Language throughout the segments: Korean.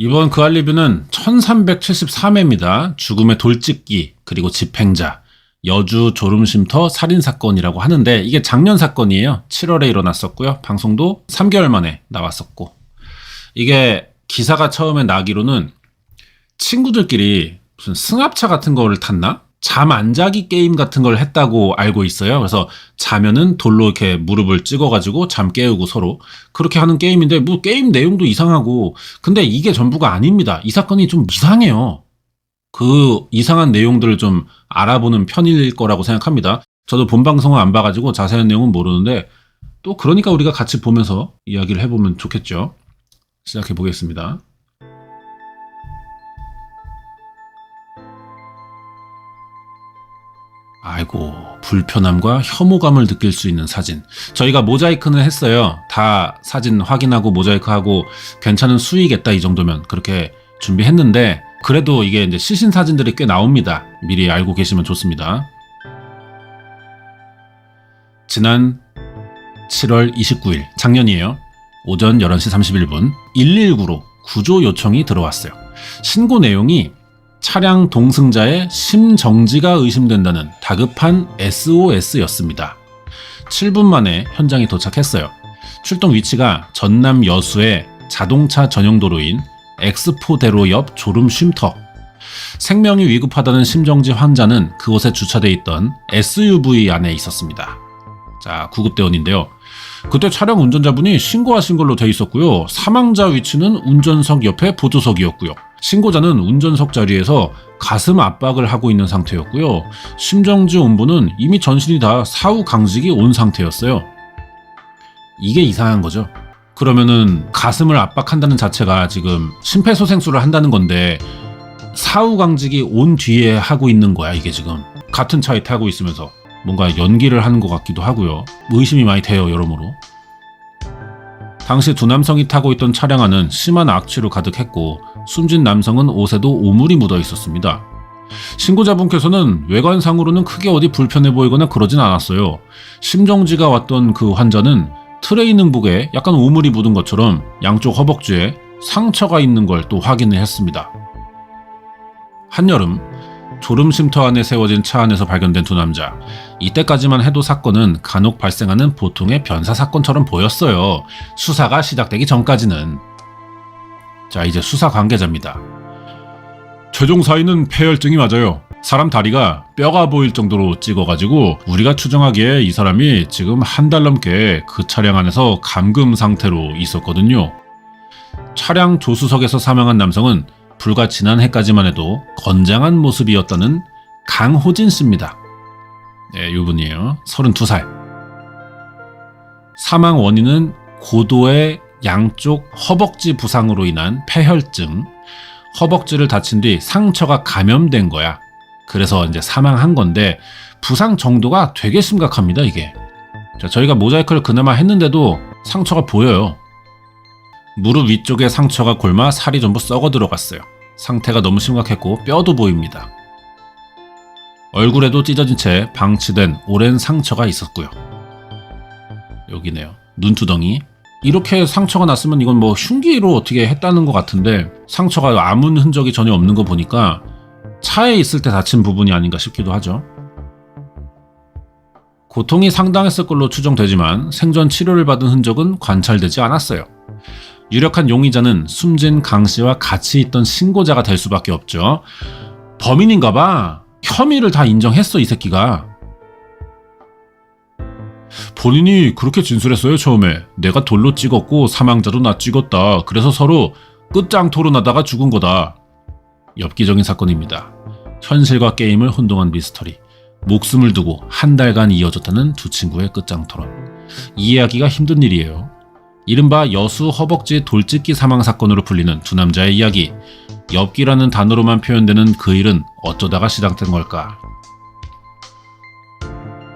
이번 그 할 리뷰는 1373회입니다. 죽음의 돌찍기, 그리고 집행자, 여주 졸음쉼터 살인사건이라고 하는데 이게 작년 사건이에요. 7월에 일어났었고요. 방송도 3개월 만에 나왔었고, 이게 기사가 처음에 나기로는 친구들끼리 무슨 승합차 같은 거를 탔나? 잠 안 자기 게임 같은 걸 했다고 알고 있어요. 그래서 자면은 돌로 이렇게 무릎을 찍어가지고 잠 깨우고 서로 그렇게 하는 게임인데, 뭐 게임 내용도 이상하고, 근데 이게 전부가 아닙니다. 이 사건이 좀 이상해요. 그 이상한 내용들을 좀 알아보는 편일 거라고 생각합니다. 저도 본 방송은 안 봐가지고 자세한 내용은 모르는데, 또 그러니까 우리가 같이 보면서 이야기를 해보면 좋겠죠. 시작해 보겠습니다. 아이고, 불편함과 혐오감을 느낄 수 있는 사진. 저희가 모자이크는 했어요. 다 사진 확인하고 모자이크하고 괜찮은 수위겠다 이 정도면 그렇게 준비했는데, 그래도 이게 이제 시신 사진들이 꽤 나옵니다. 미리 알고 계시면 좋습니다. 지난 7월 29일, 작년이에요. 오전 11시 31분 119로 구조 요청이 들어왔어요. 신고 내용이 차량 동승자의 심정지가 의심된다는 다급한 SOS였습니다. 7분 만에 현장에 도착했어요. 출동 위치가 전남 여수의 자동차 전용 도로인 엑스포대로 옆 졸음쉼터. 생명이 위급하다는 심정지 환자는 그곳에 주차돼 있던 SUV 안에 있었습니다. 자, 구급대원인데요. 그때 차량 운전자분이 신고하신 걸로 돼 있었고요. 사망자 위치는 운전석 옆에 보조석이었고요. 신고자는 운전석 자리에서 가슴 압박을 하고 있는 상태였고요. 심정지 온부는 이미 전신이 다 사후 강직이 온 상태였어요. 이게 이상한 거죠. 그러면은 가슴을 압박한다는 자체가 지금 심폐소생술을 한다는 건데, 사후 강직이 온 뒤에 하고 있는 거야. 이게 지금 같은 차에 타고 있으면서 뭔가 연기를 하는 것 같기도 하고요. 의심이 많이 돼요, 여러모로. 당시 두 남성이 타고 있던 차량 안은 심한 악취로 가득했고, 숨진 남성은 옷에도 오물이 묻어 있었습니다. 신고자분께서는 외관상으로는 크게 어디 불편해 보이거나 그러진 않았어요. 심정지가 왔던 그 환자는 트레이닝복에 약간 오물이 묻은 것처럼 양쪽 허벅지에 상처가 있는 걸 또 확인을 했습니다. 한여름, 졸음쉼터 안에 세워진 차 안에서 발견된 두 남자. 이때까지만 해도 사건은 간혹 발생하는 보통의 변사 사건처럼 보였어요. 수사가 시작되기 전까지는. 자, 이제 수사 관계자입니다. 최종 사인은 폐혈증이 맞아요. 사람 다리가 뼈가 보일 정도로 찍어가지고 우리가 추정하기에 이 사람이 지금 한 달 넘게 그 차량 안에서 감금 상태로 있었거든요. 차량 조수석에서 사망한 남성은 불과 지난해까지만 해도 건장한 모습이었다는 강호진 씨입니다. 네, 이분이에요. 32살. 사망 원인은 고도의 양쪽 허벅지 부상으로 인한 폐혈증. 허벅지를 다친 뒤 상처가 감염된 거야. 그래서 이제 사망한 건데, 부상 정도가 되게 심각합니다, 이게. 자, 저희가 모자이크를 그나마 했는데도 상처가 보여요. 무릎 위쪽에 상처가 골마 살이 전부 썩어 들어갔어요. 상태가 너무 심각했고 뼈도 보입니다. 얼굴에도 찢어진 채 방치된 오랜 상처가 있었고요. 여기네요. 눈두덩이. 이렇게 상처가 났으면 이건 뭐 흉기로 어떻게 했다는 것 같은데, 상처가 아문 흔적이 전혀 없는 거 보니까 차에 있을 때 다친 부분이 아닌가 싶기도 하죠. 고통이 상당했을 걸로 추정되지만 생전 치료를 받은 흔적은 관찰되지 않았어요. 유력한 용의자는 숨진 강 씨와 같이 있던 신고자가 될 수밖에 없죠. 범인인가 봐. 혐의를 다 인정했어, 이 새끼가. 본인이 그렇게 진술했어요, 처음에. 내가 돌로 찍었고 사망자도 나 찍었다. 그래서 서로 끝장 토론하다가 죽은 거다. 엽기적인 사건입니다. 현실과 게임을 혼동한 미스터리. 목숨을 두고 한 달간 이어졌다는 두 친구의 끝장 토론. 이해하기가 힘든 일이에요. 이른바 여수 허벅지 돌찍기 사망 사건으로 불리는 두 남자의 이야기. 엽기라는 단어로만 표현되는 그 일은 어쩌다가 시작된 걸까?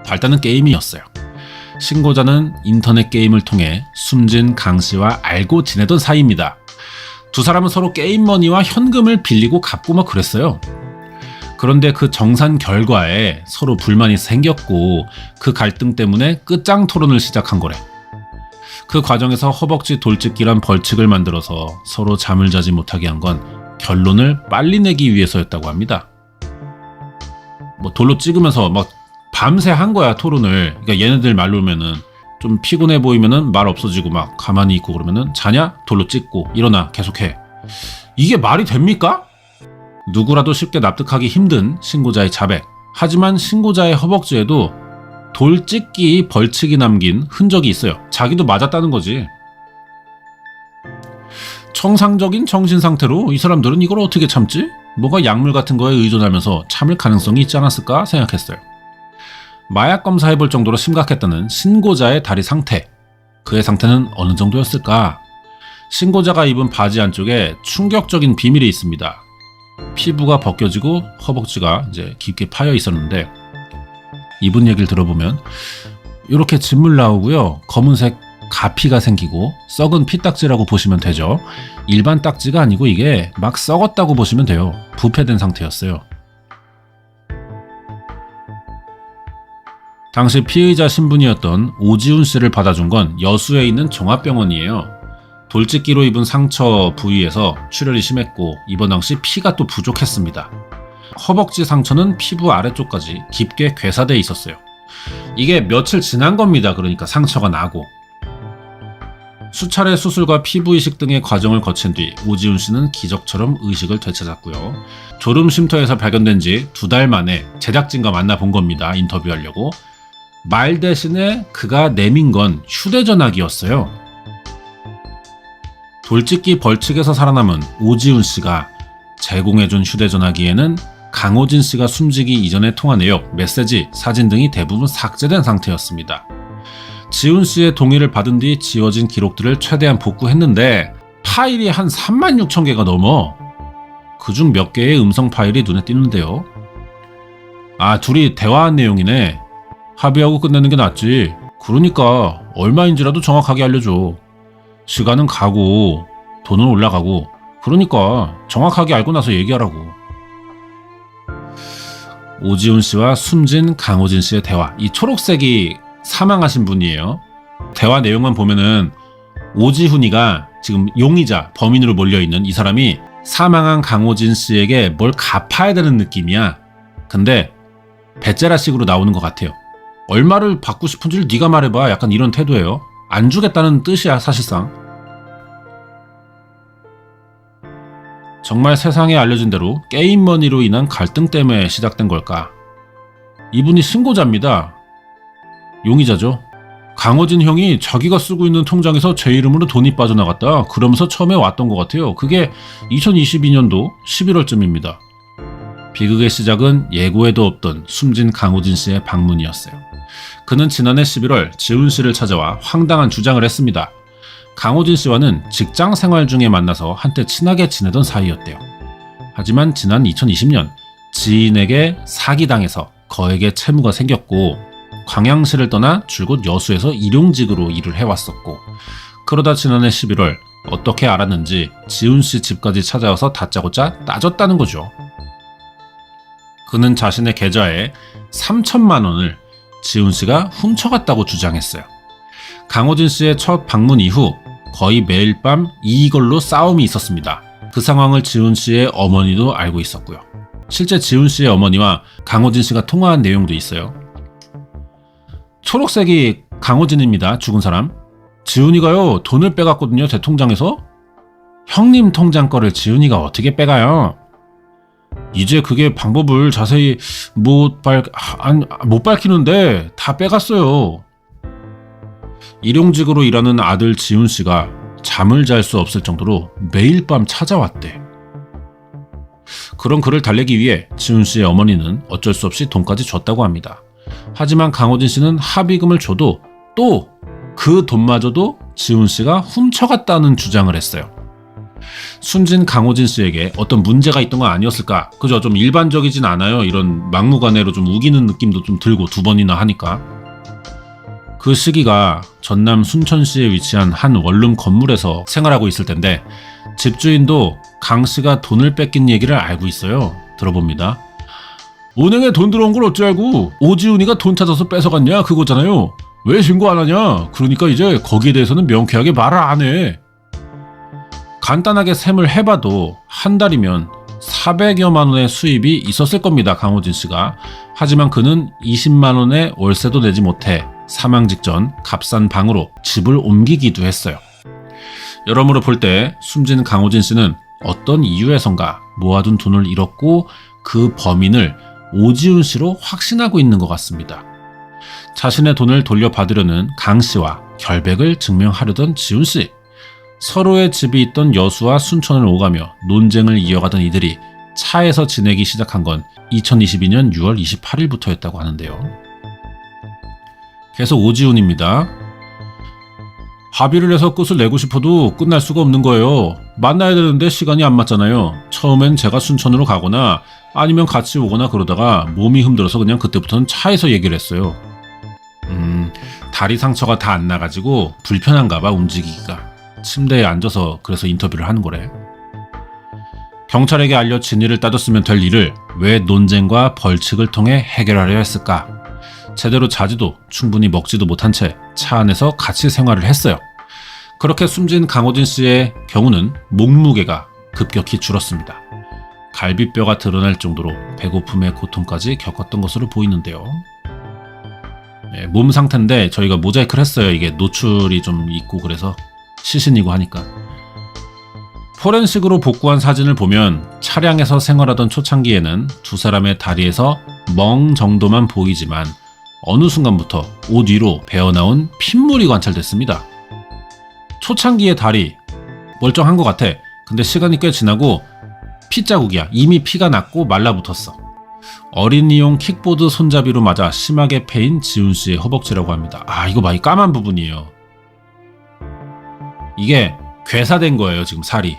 발단은 게임이었어요. 신고자는 인터넷 게임을 통해 숨진 강 씨와 알고 지내던 사이입니다. 두 사람은 서로 게임 머니와 현금을 빌리고 갚고 막 그랬어요. 그런데 그 정산 결과에 서로 불만이 생겼고, 그 갈등 때문에 끝장 토론을 시작한 거래. 그 과정에서 허벅지 돌직기란 벌칙을 만들어서 서로 잠을 자지 못하게 한 건 결론을 빨리 내기 위해서였다고 합니다. 뭐 돌로 찍으면서 막 밤새 한 거야, 토론을. 그러니까 얘네들 말로면은 좀 피곤해 보이면은 말 없어지고 막 가만히 있고 그러면은 자냐? 돌로 찍고 일어나 계속해. 이게 말이 됩니까? 누구라도 쉽게 납득하기 힘든 신고자의 자백. 하지만 신고자의 허벅지에도 돌찍기 벌칙이 남긴 흔적이 있어요. 자기도 맞았다는 거지. 정상적인 정신 상태로 이 사람들은 이걸 어떻게 참지? 뭐가 약물 같은 거에 의존하면서 참을 가능성이 있지 않았을까 생각했어요. 마약 검사해볼 정도로 심각했다는 신고자의 다리 상태. 그의 상태는 어느 정도였을까? 신고자가 입은 바지 안쪽에 충격적인 비밀이 있습니다. 피부가 벗겨지고 허벅지가 이제 깊게 파여 있었는데, 이분 얘기를 들어보면 이렇게 진물 나오고요. 검은색 가피가 생기고 썩은 피딱지라고 보시면 되죠. 일반 딱지가 아니고 이게 막 썩었다고 보시면 돼요. 부패된 상태였어요. 당시 피의자 신분이었던 오지훈 씨를 받아준 건 여수에 있는 종합병원이에요. 돌직기로 입은 상처 부위에서 출혈이 심했고 입원 당시 피가 또 부족했습니다. 허벅지 상처는 피부 아래쪽까지 깊게 괴사돼 있었어요. 이게 며칠 지난 겁니다. 그러니까 상처가 나고. 수차례 수술과 피부 이식 등의 과정을 거친 뒤 오지훈 씨는 기적처럼 의식을 되찾았고요. 졸음 쉼터에서 발견된 지 2달 만에 제작진과 만나본 겁니다. 인터뷰하려고. 말 대신에 그가 내민 건 휴대전화기였어요. 돌직기 벌칙에서 살아남은 오지훈 씨가 제공해준 휴대전화기에는 강호진 씨가 숨지기 이전의 통화 내역, 메시지, 사진 등이 대부분 삭제된 상태였습니다. 지훈 씨의 동의를 받은 뒤 지워진 기록들을 최대한 복구했는데 파일이 한 36,000개가 넘어. 그중 몇 개의 음성 파일이 눈에 띄는데요. 아, 둘이 대화한 내용이네. 합의하고 끝내는 게 낫지. 그러니까 얼마인지라도 정확하게 알려줘. 시간은 가고 돈은 올라가고. 그러니까 정확하게 알고 나서 얘기하라고. 오지훈 씨와 숨진 강호진 씨의 대화. 이 초록색이 사망하신 분이에요. 대화 내용만 보면은 오지훈이가 지금 용의자, 범인으로 몰려있는 이 사람이 사망한 강호진 씨에게 뭘 갚아야 되는 느낌이야. 근데 배째라식으로 나오는 것 같아요. 얼마를 받고 싶은지를 네가 말해봐. 약간 이런 태도예요. 안 주겠다는 뜻이야, 사실상. 정말 세상에 알려진 대로 게임머니로 인한 갈등 때문에 시작된 걸까? 이분이 신고자입니다. 용의자죠. 강호진 형이 자기가 쓰고 있는 통장에서 제 이름으로 돈이 빠져나갔다. 그러면서 처음에 왔던 것 같아요. 그게 2022년도 11월쯤입니다. 비극의 시작은 예고에도 없던 숨진 강호진 씨의 방문이었어요. 그는 지난해 11월 지훈 씨를 찾아와 황당한 주장을 했습니다. 강호진 씨와는 직장 생활 중에 만나서 한때 친하게 지내던 사이였대요. 하지만 지난 2020년 지인에게 사기당해서 거액의 채무가 생겼고 광양시를 떠나 줄곧 여수에서 일용직으로 일을 해왔었고, 그러다 지난해 11월 어떻게 알았는지 지훈 씨 집까지 찾아와서 다짜고짜 따졌다는 거죠. 그는 자신의 계좌에 3천만 원을 지훈 씨가 훔쳐갔다고 주장했어요. 강호진 씨의 첫 방문 이후 거의 매일 밤 이걸로 싸움이 있었습니다. 그 상황을 지훈 씨의 어머니도 알고 있었고요. 실제 지훈 씨의 어머니와 강호진 씨가 통화한 내용도 있어요. 초록색이 강호진입니다. 죽은 사람. 지훈이가요, 돈을 빼갔거든요. 제 통장에서. 형님 통장 거를 지훈이가 어떻게 빼가요? 이제 그게 방법을 자세히 못 밝히는데 다 빼갔어요. 일용직으로 일하는 아들 지훈 씨가 잠을 잘 수 없을 정도로 매일 밤 찾아왔대. 그런 그를 달래기 위해 지훈 씨의 어머니는 어쩔 수 없이 돈까지 줬다고 합니다. 하지만 강호진 씨는 합의금을 줘도 또 그 돈마저도 지훈 씨가 훔쳐갔다는 주장을 했어요. 숨진 강호진 씨에게 어떤 문제가 있던 건 아니었을까? 그죠? 좀 일반적이진 않아요. 이런 막무가내로 좀 우기는 느낌도 좀 들고 2번이나 하니까. 그 시기가 전남 순천시에 위치한 한 원룸 건물에서 생활하고 있을 텐데 집주인도 강 씨가 돈을 뺏긴 얘기를 알고 있어요. 들어봅니다. 은행에 돈 들어온 걸 어찌 알고 오지훈이가 돈 찾아서 뺏어갔냐 그거잖아요. 왜 신고 안 하냐? 그러니까 이제 거기에 대해서는 명쾌하게 말을 안 해. 간단하게 셈을 해봐도 한 달이면 400여만 원의 수입이 있었을 겁니다. 강호진 씨가. 하지만 그는 20만 원의 월세도 내지 못해 사망 직전 값싼 방으로 집을 옮기기도 했어요. 여러모로 볼 때 숨진 강호진 씨는 어떤 이유에선가 모아둔 돈을 잃었고 그 범인을 오지훈 씨로 확신하고 있는 것 같습니다. 자신의 돈을 돌려받으려는 강 씨와 결백을 증명하려던 지훈 씨. 서로의 집이 있던 여수와 순천을 오가며 논쟁을 이어가던 이들이 차에서 지내기 시작한 건 2022년 6월 28일부터였다고 하는데요. 계속 오지훈입니다. 합의를 해서 끝을 내고 싶어도 끝날 수가 없는 거예요. 만나야 되는데 시간이 안 맞잖아요. 처음엔 제가 순천으로 가거나 아니면 같이 오거나 그러다가 몸이 힘들어서 그냥 그때부터는 차에서 얘기를 했어요. 다리 상처가 다 안 나가지고 불편한가 봐 움직이기가. 침대에 앉아서 그래서 인터뷰를 하는 거래. 경찰에게 알려 진위를 따졌으면 될 일을 왜 논쟁과 벌칙을 통해 해결하려 했을까? 제대로 자지도 충분히 먹지도 못한 채 차 안에서 같이 생활을 했어요. 그렇게 숨진 강호진 씨의 경우는 몸무게가 급격히 줄었습니다. 갈비뼈가 드러날 정도로 배고픔의 고통까지 겪었던 것으로 보이는데요. 몸 상태인데 저희가 모자이크를 했어요. 이게 노출이 좀 있고 그래서 시신이고 하니까. 포렌식으로 복구한 사진을 보면 차량에서 생활하던 초창기에는 두 사람의 다리에서 멍 정도만 보이지만 어느 순간부터 옷 위로 배어나온 핏물이 관찰됐습니다. 초창기의 다리 멀쩡한 것 같아. 근데 시간이 꽤 지나고 핏자국이야. 이미 피가 났고 말라붙었어. 어린이용 킥보드 손잡이로 맞아 심하게 패인 지훈 씨의 허벅지라고 합니다. 이거 봐, 이 까만 부분이에요. 이게 괴사된 거예요, 지금 살이.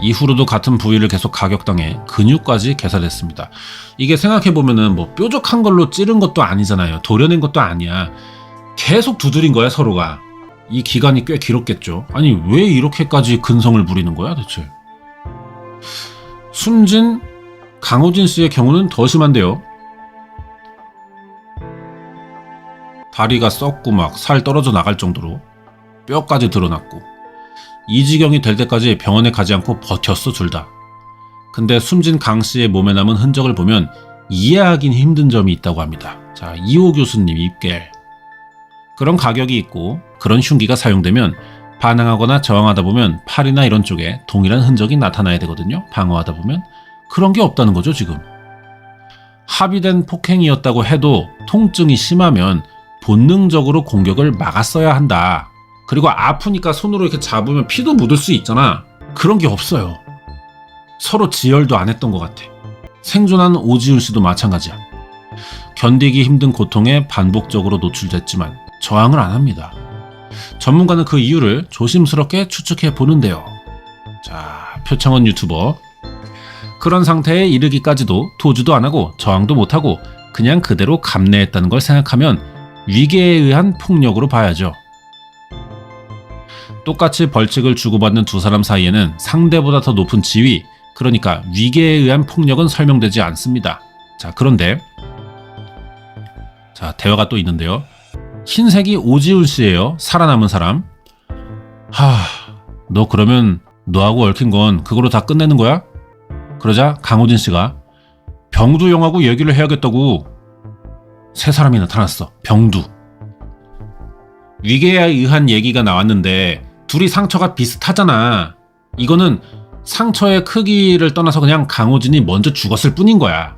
이후로도 같은 부위를 계속 가격당해 근육까지 괴사됐습니다. 이게 생각해보면은 뭐 뾰족한 걸로 찌른 것도 아니잖아요. 도려낸 것도 아니야. 계속 두드린 거야, 서로가. 이 기간이 꽤 길었겠죠. 아니, 왜 이렇게까지 근성을 부리는 거야, 대체? 숨진 강호진 씨의 경우는 더 심한데요. 다리가 썩고 막 살 떨어져 나갈 정도로 뼈까지 드러났고 이 지경이 될 때까지 병원에 가지 않고 버텼어, 둘 다. 근데 숨진 강 씨의 몸에 남은 흔적을 보면 이해하긴 힘든 점이 있다고 합니다. 자, 이호 교수님 입결. 그런 가격이 있고 그런 흉기가 사용되면 반항하거나 저항하다 보면 팔이나 이런 쪽에 동일한 흔적이 나타나야 되거든요. 방어하다 보면. 그런 게 없다는 거죠, 지금. 합의된 폭행이었다고 해도 통증이 심하면 본능적으로 공격을 막았어야 한다. 그리고 아프니까 손으로 이렇게 잡으면 피도 묻을 수 있잖아. 그런 게 없어요. 서로 지혈도 안 했던 것 같아. 생존한 오지훈 씨도 마찬가지야. 견디기 힘든 고통에 반복적으로 노출됐지만 저항을 안 합니다. 전문가는 그 이유를 조심스럽게 추측해 보는데요. 자, 표창원 유튜버. 그런 상태에 이르기까지도 도주도 안 하고 저항도 못 하고 그냥 그대로 감내했다는 걸 생각하면 위계에 의한 폭력으로 봐야죠. 똑같이 벌칙을 주고받는 두 사람 사이에는 상대보다 더 높은 지위, 그러니까 위계에 의한 폭력은 설명되지 않습니다. 자, 그런데 자, 대화가 또 있는데요. 흰색이 오지훈 씨예요. 살아남은 사람. 너 그러면 너하고 얽힌 건 그거로 다 끝내는 거야? 그러자 강호진 씨가 병두 형하고 얘기를 해야겠다고. 세 사람이 나타났어. 병두. 위계에 의한 얘기가 나왔는데 둘이 상처가 비슷하잖아. 이거는 상처의 크기를 떠나서 그냥 강호진이 먼저 죽었을 뿐인 거야.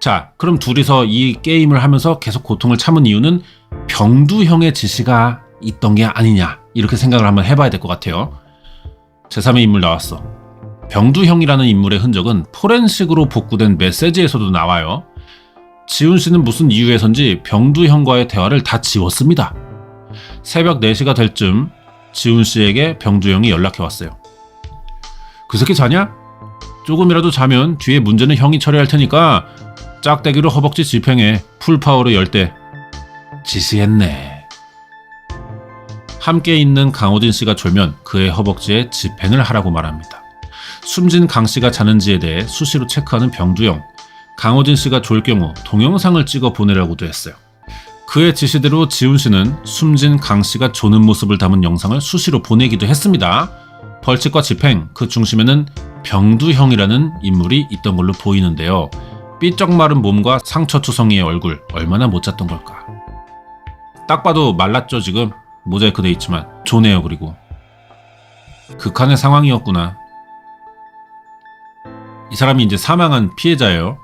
자, 그럼 둘이서 이 게임을 하면서 계속 고통을 참은 이유는 병두형의 지시가 있던 게 아니냐, 이렇게 생각을 한번 해봐야 될 것 같아요. 제3의 인물 나왔어. 병두형이라는 인물의 흔적은 포렌식으로 복구된 메시지에서도 나와요. 지훈 씨는 무슨 이유에선지 병두형과의 대화를 다 지웠습니다. 새벽 4시가 될 쯤 지훈 씨에게 병두형이 연락해 왔어요. 그 새끼 자냐? 조금이라도 자면 뒤에 문제는 형이 처리할 테니까 짝대기로 허벅지 집행해. 풀파워로 열대. 지시했네. 함께 있는 강호진 씨가 졸면 그의 허벅지에 집행을 하라고 말합니다. 숨진 강 씨가 자는지에 대해 수시로 체크하는 병두형. 강호진 씨가 졸 경우 동영상을 찍어 보내라고도 했어요. 그의 지시대로 지훈 씨는 숨진 강 씨가 조는 모습을 담은 영상을 수시로 보내기도 했습니다. 벌칙과 집행, 그 중심에는 병두형이라는 인물이 있던 걸로 보이는데요. 삐쩍 마른 몸과 상처투성이의 얼굴, 얼마나 못 잤던 걸까. 딱 봐도 말랐죠 지금. 모자이크 돼 있지만 조네요. 그리고 극한의 상황이었구나. 이 사람이 이제 사망한 피해자예요.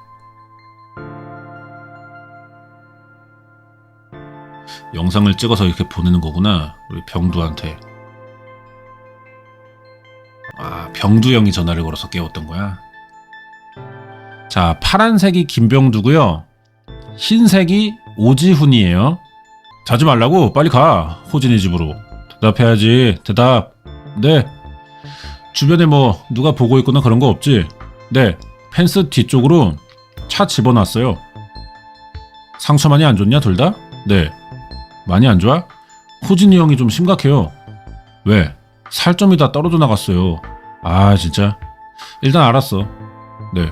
영상을 찍어서 이렇게 보내는 거구나. 우리 병두한테. 아, 병두형이 전화를 걸어서 깨웠던 거야. 자, 파란색이 김병두고요. 흰색이 오지훈이에요. 자지 말라고. 빨리 가. 호진이 집으로. 대답해야지. 대답. 네. 주변에 뭐 누가 보고 있거나 그런 거 없지? 네. 펜스 뒤쪽으로 차 집어놨어요. 상처 많이 안 좋냐 둘 다? 네. 많이 안 좋아? 호진이 형이 좀 심각해요. 왜? 살점이 다 떨어져 나갔어요. 아 진짜? 일단 알았어. 네.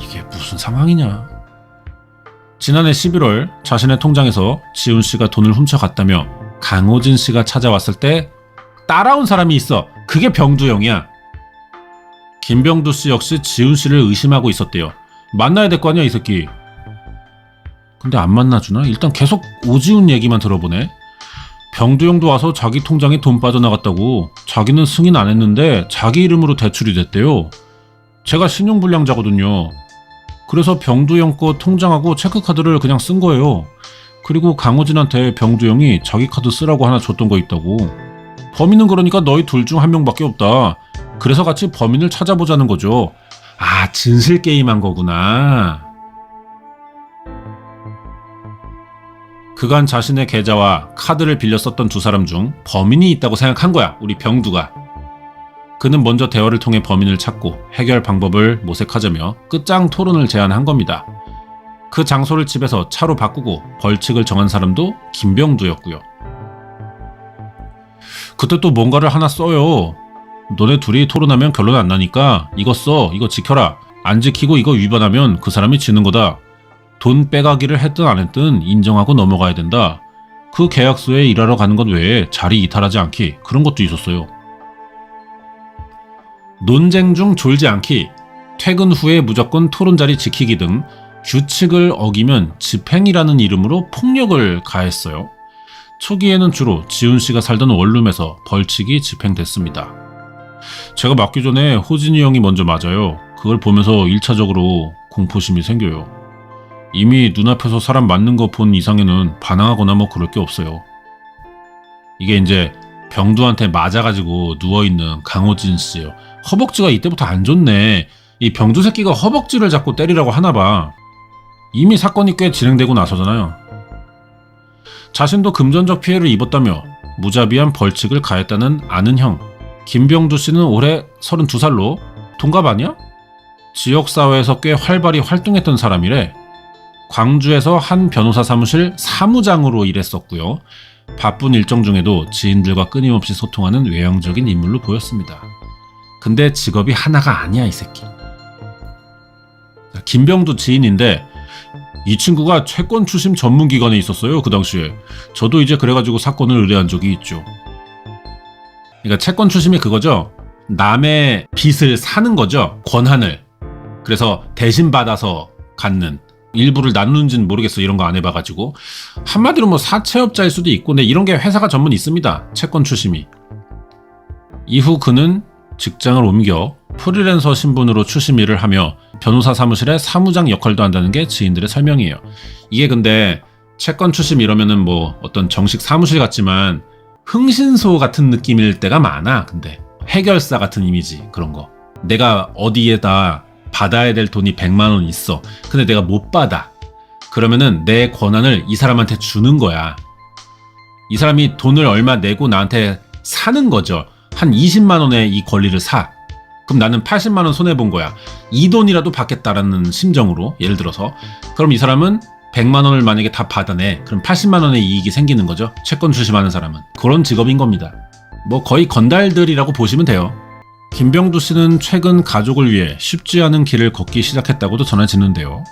이게 무슨 상황이냐. 지난해 11월 자신의 통장에서 지훈 씨가 돈을 훔쳐갔다며 강호진 씨가 찾아왔을 때 따라온 사람이 있어. 그게 병두형이야. 김병두 씨 역시 지훈 씨를 의심하고 있었대요. 만나야 될 거 아니야 이 새끼. 근데 안 만나주나? 일단 계속 오지훈 얘기만 들어보네. 병두형도 와서 자기 통장에 돈 빠져나갔다고. 자기는 승인 안 했는데 자기 이름으로 대출이 됐대요. 제가 신용불량자거든요. 그래서 병두형 거 통장하고 체크카드를 그냥 쓴 거예요. 그리고 강호진한테 병두형이 자기 카드 쓰라고 하나 줬던 거 있다고. 범인은 그러니까 너희 둘 중 한 명밖에 없다. 그래서 같이 범인을 찾아보자는 거죠. 아, 진실 게임한 거구나. 그간 자신의 계좌와 카드를 빌려 썼던 두 사람 중 범인이 있다고 생각한 거야, 우리 병두가. 그는 먼저 대화를 통해 범인을 찾고 해결 방법을 모색하자며 끝장 토론을 제안한 겁니다. 그 장소를 집에서 차로 바꾸고 벌칙을 정한 사람도 김병두였고요. 그때 또 뭔가를 하나 써요. 너네 둘이 토론하면 결론 안 나니까 이거 써, 이거 지켜라. 안 지키고 이거 위반하면 그 사람이 지는 거다. 돈 빼가기를 했든 안 했든 인정하고 넘어가야 된다. 그 계약서에 일하러 가는 것 외에 자리 이탈하지 않기, 그런 것도 있었어요. 논쟁 중 졸지 않기, 퇴근 후에 무조건 토론 자리 지키기 등 규칙을 어기면 집행이라는 이름으로 폭력을 가했어요. 초기에는 주로 지훈 씨가 살던 원룸에서 벌칙이 집행됐습니다. 제가 맞기 전에 호진이 형이 먼저 맞아요. 그걸 보면서 1차적으로 공포심이 생겨요. 이미 눈앞에서 사람 맞는 거 본 이상에는 반항하거나 뭐 그럴 게 없어요. 이게 이제 병두한테 맞아가지고 누워있는 강호진 씨예요. 허벅지가 이때부터 안 좋네. 이 병두 새끼가 허벅지를 잡고 때리라고 하나봐. 이미 사건이 꽤 진행되고 나서잖아요. 자신도 금전적 피해를 입었다며 무자비한 벌칙을 가했다는 아는 형. 김병두 씨는 올해 32살로 동갑 아니야? 지역사회에서 꽤 활발히 활동했던 사람이래. 광주에서 한 변호사 사무실 사무장으로 일했었고요. 바쁜 일정 중에도 지인들과 끊임없이 소통하는 외향적인 인물로 보였습니다. 근데 직업이 하나가 아니야 이 새끼. 김병두 지인인데 이 친구가 채권 추심 전문기관에 있었어요. 그 당시에. 저도 이제 그래가지고 사건을 의뢰한 적이 있죠. 그러니까 채권 추심이 그거죠. 남의 빚을 사는 거죠. 권한을. 그래서 대신 받아서 갖는. 일부를 나누는지는 모르겠어. 이런 거 안 해봐가지고. 한마디로 뭐 사채업자일 수도 있고, 근데 이런 게 회사가 전문 있습니다. 채권 추심이. 이후 그는 직장을 옮겨 프리랜서 신분으로 추심 일을 하며 변호사 사무실의 사무장 역할도 한다는 게 지인들의 설명이에요. 이게 근데 채권 추심 이러면은 뭐 어떤 정식 사무실 같지만 흥신소 같은 느낌일 때가 많아. 근데 해결사 같은 이미지, 그런 거. 내가 어디에다 받아야 될 돈이 100만 원 있어. 근데 내가 못 받아. 그러면은 내 권한을 이 사람한테 주는 거야. 이 사람이 돈을 얼마 내고 나한테 사는 거죠. 한 20만 원에 이 권리를 사. 그럼 나는 80만 원 손해본 거야. 이 돈이라도 받겠다라는 심정으로, 예를 들어서. 그럼 이 사람은 100만 원을 만약에 다 받아내. 그럼 80만 원의 이익이 생기는 거죠. 채권 추심하는 사람은. 그런 직업인 겁니다. 뭐 거의 건달들이라고 보시면 돼요. 김병두 씨는 최근 가족을 위해 쉽지 않은 길을 걷기 시작했다고도 전해지는데요.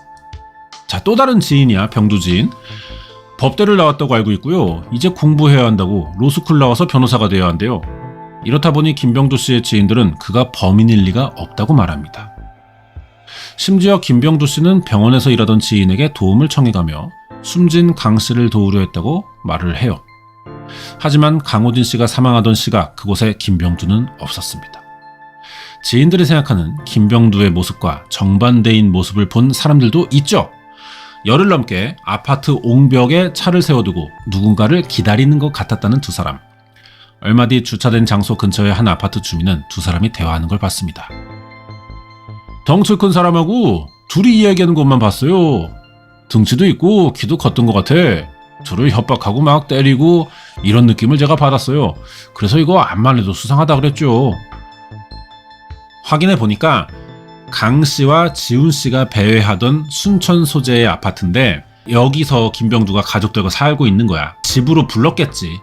자, 또 다른 지인이야. 병두 지인. 법대를 나왔다고 알고 있고요. 이제 공부해야 한다고 로스쿨 나와서 변호사가 되어야 한대요. 이렇다 보니 김병두 씨의 지인들은 그가 범인일 리가 없다고 말합니다. 심지어 김병두 씨는 병원에서 일하던 지인에게 도움을 청해가며 숨진 강 씨를 도우려 했다고 말을 해요. 하지만 강호진 씨가 사망하던 시각 그곳에 김병두는 없었습니다. 지인들이 생각하는 김병두의 모습과 정반대인 모습을 본 사람들도 있죠. 열흘 넘게 아파트 옹벽에 차를 세워두고 누군가를 기다리는 것 같았다는 두 사람. 얼마 뒤 주차된 장소 근처의 한 아파트 주민은 두 사람이 대화하는 걸 봤습니다. 덩치 큰 사람하고 둘이 이야기하는 것만 봤어요. 등치도 있고 키도 컸던 것 같아. 둘을 협박하고 막 때리고 이런 느낌을 제가 받았어요. 그래서 이거 암만 해도 수상하다 그랬죠. 확인해 보니까 강 씨와 지훈 씨가 배회하던 순천 소재의 아파트인데 여기서 김병두가 가족들과 살고 있는 거야. 집으로 불렀겠지.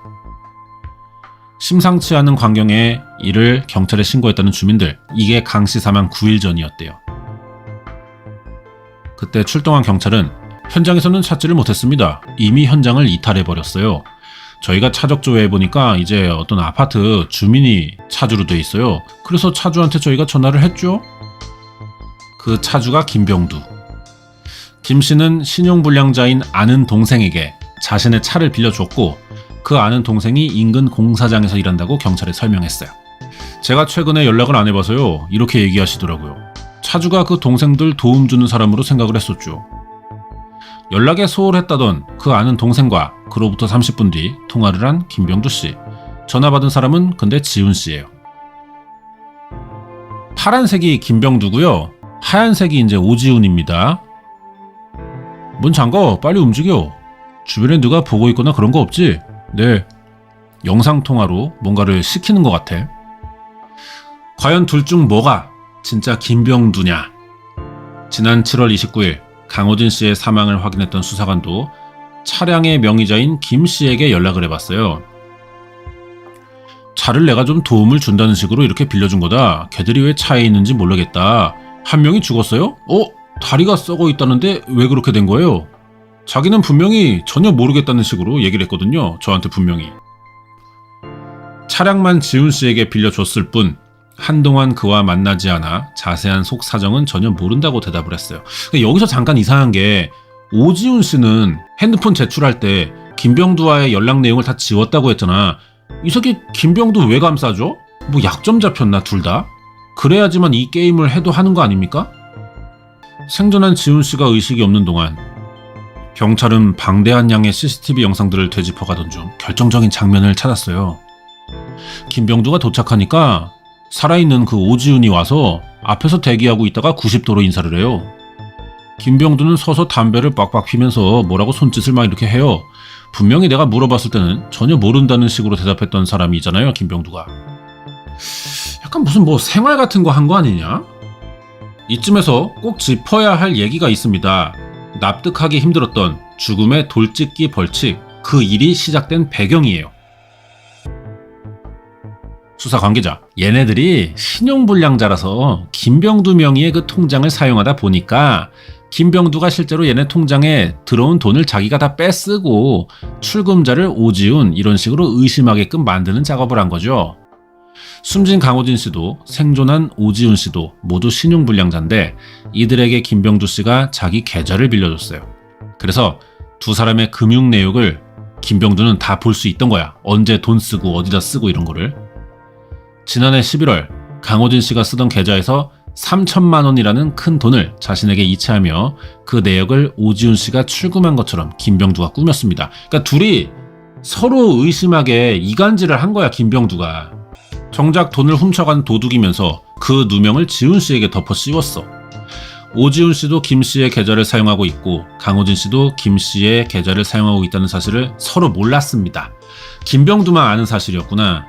심상치 않은 광경에 이를 경찰에 신고했다는 주민들. 이게 강 씨 사망 9일 전이었대요. 그때 출동한 경찰은 현장에서는 찾지를 못했습니다. 이미 현장을 이탈해버렸어요. 저희가 차적 조회해보니까 이제 어떤 아파트 주민이 차주로 돼 있어요. 그래서 차주한테 저희가 전화를 했죠. 그 차주가 김병두. 김 씨는 신용불량자인 아는 동생에게 자신의 차를 빌려줬고 그 아는 동생이 인근 공사장에서 일한다고 경찰에 설명했어요. 제가 최근에 연락을 안 해봐서요. 이렇게 얘기하시더라고요. 차주가 그 동생들 도움 주는 사람으로 생각을 했었죠. 연락에 소홀했다던 그 아는 동생과 그로부터 30분 뒤 통화를 한 김병두 씨. 전화 받은 사람은 근데 지훈 씨예요. 파란색이 김병두고요. 하얀색이 이제 오지훈입니다. 문 잠궈. 빨리 움직여. 주변에 누가 보고 있거나 그런 거 없지? 네. 영상통화로 뭔가를 시키는 것 같아. 과연 둘 중 뭐가 진짜 김병두냐? 지난 7월 29일 강호진 씨의 사망을 확인했던 수사관도 차량의 명의자인 김 씨에게 연락을 해봤어요. 차를 내가 좀 도움을 준다는 식으로 이렇게 빌려준 거다. 걔들이 왜 차에 있는지 모르겠다. 한 명이 죽었어요? 다리가 썩어 있다는데 왜 그렇게 된 거예요? 자기는 분명히 전혀 모르겠다는 식으로 얘기를 했거든요. 저한테 분명히. 차량만 지훈 씨에게 빌려줬을 뿐 한동안 그와 만나지 않아 자세한 속 사정은 전혀 모른다고 대답을 했어요. 여기서 잠깐 이상한 게 오지훈 씨는 핸드폰 제출할 때 김병두와의 연락 내용을 다 지웠다고 했잖아. 이 새끼 김병두 왜 감싸줘? 뭐 약점 잡혔나 둘 다? 그래야지만 이 게임을 해도 하는 거 아닙니까? 생존한 지훈 씨가 의식이 없는 동안 경찰은 방대한 양의 CCTV 영상들을 되짚어가던 중 결정적인 장면을 찾았어요. 김병두가 도착하니까 살아있는 그 오지훈이 와서 앞에서 대기하고 있다가 90도로 인사를 해요. 김병두는 서서 담배를 빡빡 피면서 뭐라고 손짓을 막 이렇게 해요. 분명히 내가 물어봤을 때는 전혀 모른다는 식으로 대답했던 사람이잖아요, 김병두가. 약간 무슨 뭐 생활 같은 거 한 거 아니냐? 이쯤에서 꼭 짚어야 할 얘기가 있습니다. 납득하기 힘들었던 죽음의 돌직기 벌칙, 그 일이 시작된 배경이에요. 수사 관계자, 얘네들이 신용불량자라서 김병두 명의의 그 통장을 사용하다 보니까 김병두가 실제로 얘네 통장에 들어온 돈을 자기가 다 빼쓰고 출금자를 오지훈 이런 식으로 의심하게끔 만드는 작업을 한 거죠. 숨진 강호진 씨도 생존한 오지훈 씨도 모두 신용불량자인데 이들에게 김병두 씨가 자기 계좌를 빌려줬어요. 그래서 두 사람의 금융 내역을 김병두는 다 볼 수 있던 거야. 언제 돈 쓰고 어디다 쓰고 이런 거를. 지난해 11월 강호진 씨가 쓰던 계좌에서 3천만 원이라는 큰 돈을 자신에게 이체하며 그 내역을 오지훈 씨가 출금한 것처럼 김병두가 꾸몄습니다. 그러니까 둘이 서로 의심하게 이간질을 한 거야, 김병두가. 정작 돈을 훔쳐간 도둑이면서 그 누명을 지훈 씨에게 덮어 씌웠어. 오지훈 씨도 김 씨의 계좌를 사용하고 있고 강호진 씨도 김 씨의 계좌를 사용하고 있다는 사실을 서로 몰랐습니다. 김병두만 아는 사실이었구나.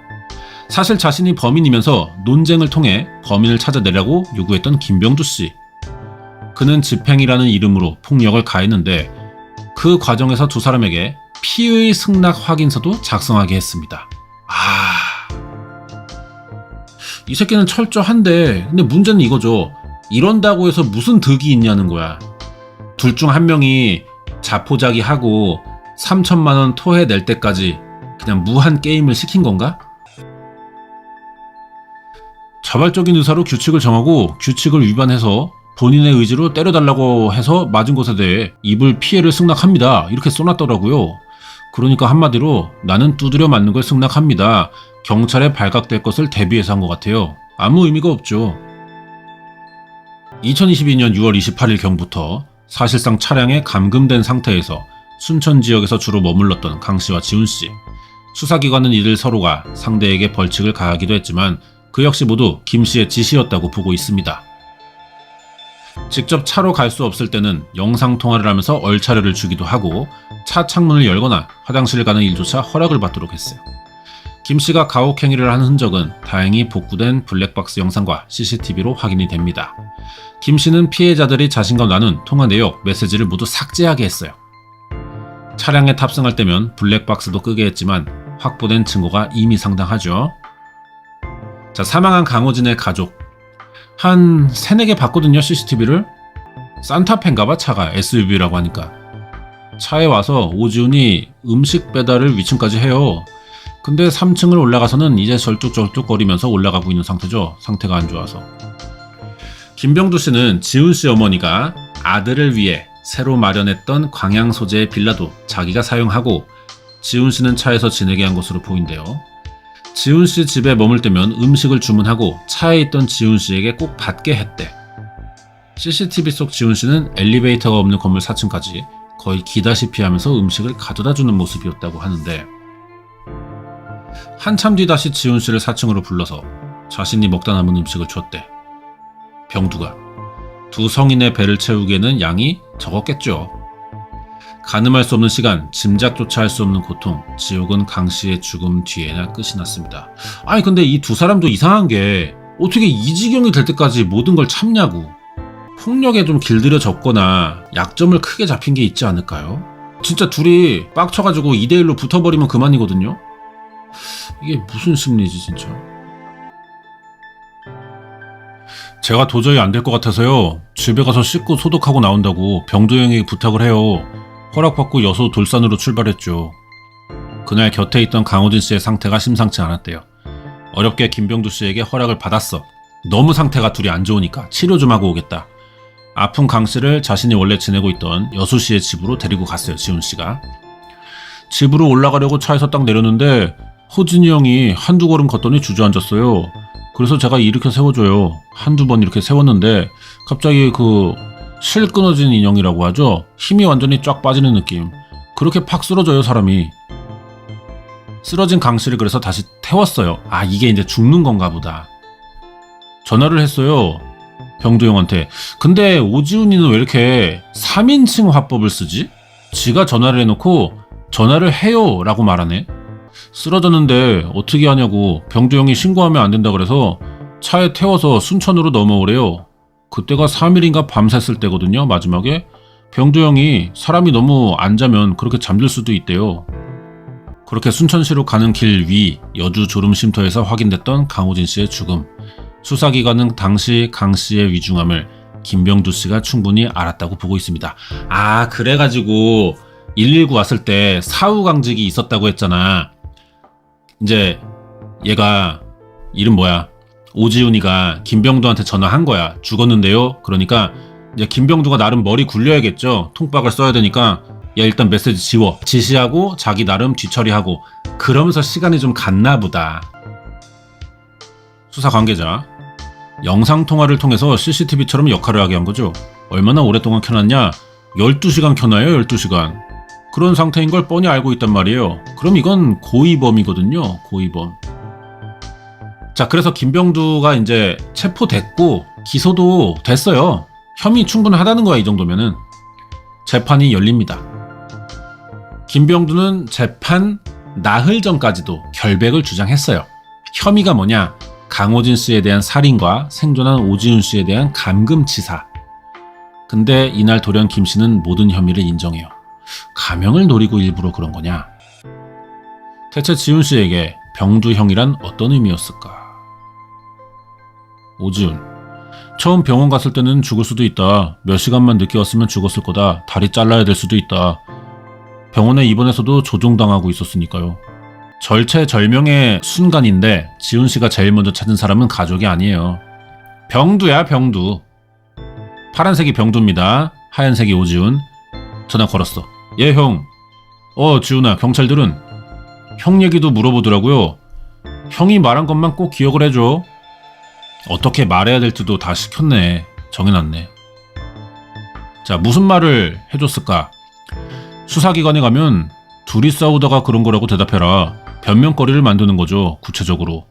사실 자신이 범인이면서 논쟁을 통해 범인을 찾아내라고 요구했던 김병두 씨. 그는 집행이라는 이름으로 폭력을 가했는데 그 과정에서 두 사람에게 피의 승낙 확인서도 작성하게 했습니다. 이 새끼는 철저한데 근데 문제는 이거죠. 이런다고 해서 무슨 득이 있냐는 거야. 둘 중 한 명이 자포자기하고 3천만 원 토해낼 때까지 그냥 무한 게임을 시킨 건가? 자발적인 의사로 규칙을 정하고 규칙을 위반해서 본인의 의지로 때려달라고 해서 맞은 것에 대해 입을 피해를 승낙합니다. 이렇게 써놨더라고요. 그러니까 한마디로 나는 두드려 맞는 걸 승낙합니다. 경찰에 발각될 것을 대비해서 한 것 같아요. 아무 의미가 없죠. 2022년 6월 28일 경부터 사실상 차량에 감금된 상태에서 순천 지역에서 주로 머물렀던 강 씨와 지훈 씨. 수사기관은 이들 서로가 상대에게 벌칙을 가하기도 했지만 그 역시 모두 김 씨의 지시였다고 보고 있습니다. 직접 차로 갈 수 없을 때는 영상통화를 하면서 얼차려를 주기도 하고 차 창문을 열거나 화장실을 가는 일조차 허락을 받도록 했어요. 김 씨가 가혹행위를 한 흔적은 다행히 복구된 블랙박스 영상과 CCTV로 확인이 됩니다. 김 씨는 피해자들이 자신과 나눈 통화 내역, 메시지를 모두 삭제하게 했어요. 차량에 탑승할 때면 블랙박스도 끄게 했지만 확보된 증거가 이미 상당하죠. 자, 사망한 강호진의 가족. 한 3-4개 봤거든요, CCTV를. 산타페인가봐, 차가. SUV라고 하니까. 차에 와서 오지훈이 음식 배달을 위층까지 해요. 근데 3층을 올라가서는 이제 절뚝절뚝거리면서 올라가고 있는 상태죠. 상태가 안 좋아서. 김병두 씨는 지훈 씨 어머니가 아들을 위해 새로 마련했던 광양 소재의 빌라도 자기가 사용하고 지훈 씨는 차에서 지내게 한 것으로 보인대요. 지훈 씨 집에 머물 때면 음식을 주문하고 차에 있던 지훈 씨에게 꼭 받게 했대. CCTV 속 지훈 씨는 엘리베이터가 없는 건물 4층까지 거의 기다시피 하면서 음식을 가져다 주는 모습이었다고 하는데 한참 뒤 다시 지훈 씨를 4층으로 불러서 자신이 먹다 남은 음식을 줬대. 병두가. 두 성인의 배를 채우기에는 양이 적었겠죠. 가늠할 수 없는 시간, 짐작조차 할 수 없는 고통, 지옥은 강 씨의 죽음 뒤에나 끝이 났습니다. 아니 근데 이 두 사람도 이상한 게 어떻게 이 지경이 될 때까지 모든 걸 참냐고. 폭력에 좀 길들여졌거나 약점을 크게 잡힌 게 있지 않을까요? 진짜 둘이 빡쳐가지고 2대1로 붙어버리면 그만이거든요. 이게 무슨 심리지 진짜. 제가 도저히 안 될 것 같아서요. 집에 가서 씻고 소독하고 나온다고 병두 형에게 부탁을 해요. 허락받고 여수 돌산으로 출발했죠. 그날 곁에 있던 강호진 씨의 상태가 심상치 않았대요. 어렵게 김병두 씨에게 허락을 받았어. 너무 상태가 둘이 안 좋으니까 치료 좀 하고 오겠다. 아픈 강 씨를 자신이 원래 지내고 있던 여수 씨의 집으로 데리고 갔어요. 지훈 씨가. 집으로 올라가려고 차에서 딱 내렸는데 호진이 형이 한두 걸음 걷더니 주저앉았어요. 그래서 제가 일으켜 세워줘요. 한두 번 이렇게 세웠는데 갑자기 실 끊어진 인형이라고 하죠. 힘이 완전히 쫙 빠지는 느낌. 그렇게 팍 쓰러져요, 사람이. 쓰러진 강 씨를 그래서 다시 태웠어요. 아, 이게 이제 죽는 건가 보다. 전화를 했어요. 병두 형한테. 근데 오지훈이는 왜 이렇게 3인칭 화법을 쓰지? 지가 전화를 해놓고 전화를 해요 라고 말하네. 쓰러졌는데 어떻게 하냐고 병두 형이 신고하면 안 된다 그래서 차에 태워서 순천으로 넘어오래요. 그때가 3일인가 밤샜을 때거든요. 마지막에 병두 형이 사람이 너무 안 자면 그렇게 잠들 수도 있대요. 그렇게 순천시로 가는 길 위 여주 졸음쉼터에서 확인됐던 강호진 씨의 죽음. 수사기관은 당시 강 씨의 위중함을 김병두 씨가 충분히 알았다고 보고 있습니다. 아, 그래가지고 119 왔을 때 사후강직이 있었다고 했잖아. 이제 얘가 이름 뭐야? 오지훈이가 김병두한테 전화한 거야. 죽었는데요. 그러니까 이제 김병두가 나름 머리 굴려야겠죠. 통박을 써야 되니까 야 일단 메시지 지워. 지시하고 자기 나름 뒤처리하고 그러면서 시간이 좀 갔나 보다. 수사 관계자. 영상통화를 통해서 CCTV처럼 역할을 하게 한 거죠. 얼마나 오랫동안 켜놨냐? 12시간 켜놔요. 12시간. 그런 상태인 걸 뻔히 알고 있단 말이에요. 그럼 이건 고의범이거든요. 고의범. 자, 그래서 김병두가 이제 체포됐고 기소도 됐어요. 혐의 충분하다는 거야, 이 정도면은. 재판이 열립니다. 김병두는 재판 나흘 전까지도 결백을 주장했어요. 혐의가 뭐냐? 강호진 씨에 대한 살인과 생존한 오지훈 씨에 대한 감금치사. 근데 이날 돌연 김 씨는 모든 혐의를 인정해요. 가명을 노리고 일부러 그런 거냐? 대체 지훈 씨에게 병두 형이란 어떤 의미였을까? 오지훈. 처음 병원 갔을 때는 죽을 수도 있다. 몇 시간만 늦게 왔으면 죽었을 거다. 다리 잘라야 될 수도 있다. 병원에 입원해서도 조종당하고 있었으니까요. 절체절명의 순간인데 지훈 씨가 제일 먼저 찾은 사람은 가족이 아니에요. 병두야, 병두. 파란색이 병두입니다. 하얀색이 오지훈. 전화 걸었어. 예, 형. 지훈아, 경찰들은? 형 얘기도 물어보더라고요. 형이 말한 것만 꼭 기억을 해줘. 어떻게 말해야 될지도 다 시켰네. 정해놨네. 자, 무슨 말을 해줬을까? 수사기관에 가면 둘이 싸우다가 그런 거라고 대답해라. 변명거리를 만드는 거죠. 구체적으로.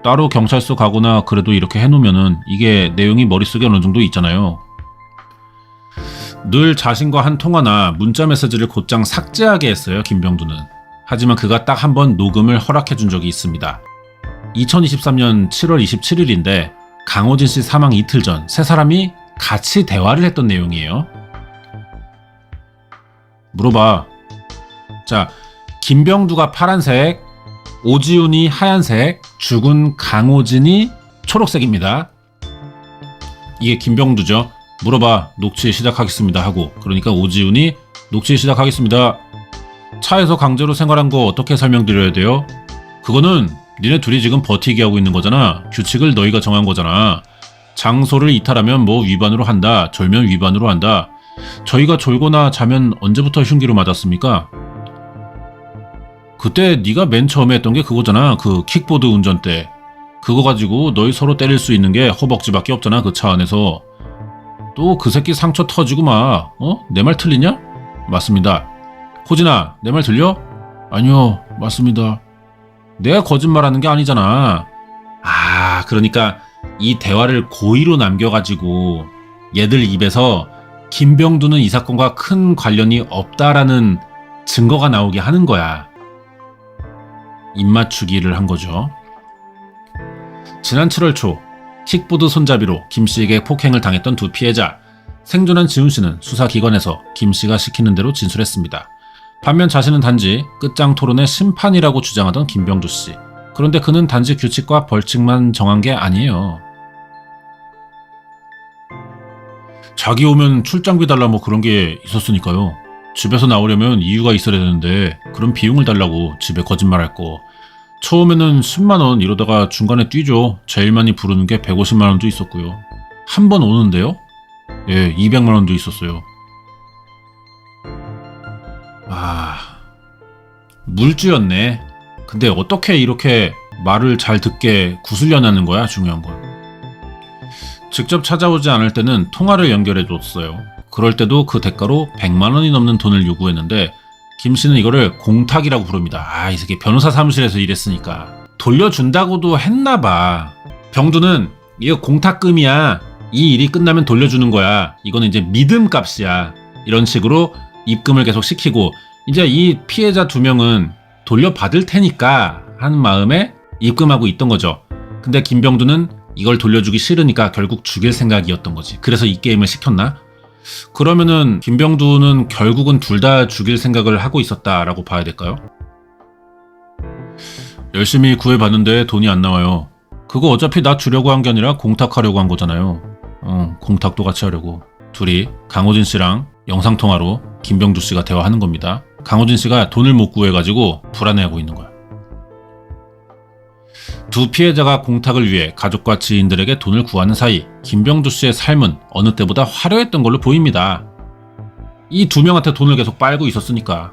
따로 경찰서 가거나 그래도 이렇게 해놓으면은 이게 내용이 머릿속에 어느 정도 있잖아요. 늘 자신과 한 통화나 문자 메시지를 곧장 삭제하게 했어요. 김병두는. 하지만 그가 딱 한 번 녹음을 허락해준 적이 있습니다. 2023년 7월 27일인데 강호진 씨 사망 이틀 전 세 사람이 같이 대화를 했던 내용이에요. 물어봐. 자, 김병두가 파란색, 오지훈이 하얀색, 죽은 강호진이 초록색입니다. 이게 김병두죠. 물어봐. 녹취 시작하겠습니다 하고. 그러니까 오지훈이 녹취 시작하겠습니다. 차에서 강제로 생활한 거 어떻게 설명드려야 돼요? 그거는 니네 둘이 지금 버티기 하고 있는 거잖아. 규칙을 너희가 정한 거잖아. 장소를 이탈하면 뭐 위반으로 한다. 졸면 위반으로 한다. 저희가 졸거나 자면 언제부터 흉기로 맞았습니까? 그때 네가 맨 처음에 했던 게 그거잖아. 그 킥보드 운전 때. 그거 가지고 너희 서로 때릴 수 있는 게 허벅지밖에 없잖아. 그 차 안에서. 또 그 새끼 상처 터지고 막 내 말 틀리냐? 맞습니다. 호진아, 내 말 들려? 아니요, 맞습니다. 내가 거짓말하는 게 아니잖아. 그러니까 이 대화를 고의로 남겨가지고 얘들 입에서 김병두는 이 사건과 큰 관련이 없다라는 증거가 나오게 하는 거야. 입맞추기를 한 거죠. 지난 7월 초 킥보드 손잡이로 김 씨에게 폭행을 당했던 두 피해자. 생존한 지훈 씨는 수사기관에서 김 씨가 시키는 대로 진술했습니다. 반면 자신은 단지 끝장 토론의 심판이라고 주장하던 김병두 씨. 그런데 그는 단지 규칙과 벌칙만 정한 게 아니에요. 자기 오면 출장비 달라 뭐 그런 게 있었으니까요. 집에서 나오려면 이유가 있어야 되는데 그런 비용을 달라고 집에 거짓말할 거. 처음에는 10만원 이러다가 중간에 뛰죠. 제일 많이 부르는 게 150만원도 있었고요. 한 번 오는데요? 예, 200만원도 있었어요. 물주였네. 근데 어떻게 이렇게 말을 잘 듣게 구슬려내는 거야, 중요한 건. 직접 찾아오지 않을 때는 통화를 연결해줬어요. 그럴 때도 그 대가로 100만원이 넘는 돈을 요구했는데 김 씨는 이거를 공탁이라고 부릅니다. 이 새끼 변호사 사무실에서 일했으니까. 돌려준다고도 했나봐. 병두는 이거 공탁금이야. 이 일이 끝나면 돌려주는 거야. 이거는 이제 믿음값이야. 이런 식으로 입금을 계속 시키고 이제 이 피해자 2명은 돌려받을 테니까 하는 마음에 입금하고 있던 거죠. 근데 김병두는 이걸 돌려주기 싫으니까 결국 죽일 생각이었던 거지. 그래서 이 게임을 시켰나? 그러면은 김병두는 결국은 둘 다 죽일 생각을 하고 있었다라고 봐야 될까요? 열심히 구해봤는데 돈이 안 나와요. 그거 어차피 나 주려고 한 게 아니라 공탁하려고 한 거잖아요. 공탁도 같이 하려고. 둘이 강호진 씨랑 영상통화로 김병두 씨가 대화하는 겁니다. 강호진 씨가 돈을 못 구해가지고 불안해하고 있는 거야. 두 피해자가 공탁을 위해 가족과 지인들에게 돈을 구하는 사이 김병두 씨의 삶은 어느 때보다 화려했던 걸로 보입니다. 이 2명한테 돈을 계속 빨고 있었으니까.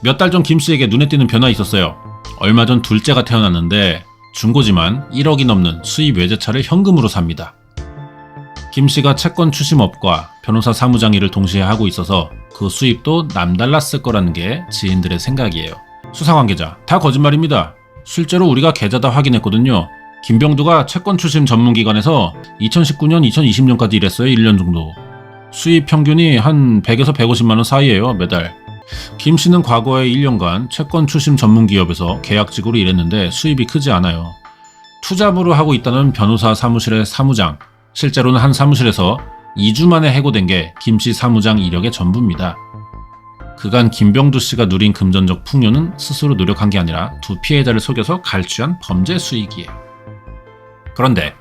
몇 달 전 김 씨에게 눈에 띄는 변화 있었어요. 얼마 전 둘째가 태어났는데 중고지만 1억이 넘는 수입 외제차를 현금으로 삽니다. 김 씨가 채권 추심업과 변호사 사무장 일을 동시에 하고 있어서 그 수입도 남달랐을 거라는 게 지인들의 생각이에요. 수사관계자, 다 거짓말입니다. 실제로 우리가 계좌 다 확인했거든요. 김병두가 채권 추심 전문기관에서 2019년, 2020년까지 일했어요. 1년 정도. 수입 평균이 한 100에서 150만원 사이예요. 매달. 김 씨는 과거에 1년간 채권 추심 전문기업에서 계약직으로 일했는데 수입이 크지 않아요. 투잡으로 하고 있다는 변호사 사무실의 사무장. 실제로는 한 사무실에서 2주 만에 해고된 게 김 씨 사무장 이력의 전부입니다. 그간 김병두 씨가 누린 금전적 풍요는 스스로 노력한 게 아니라 두 피해자를 속여서 갈취한 범죄 수익이에요. 그런데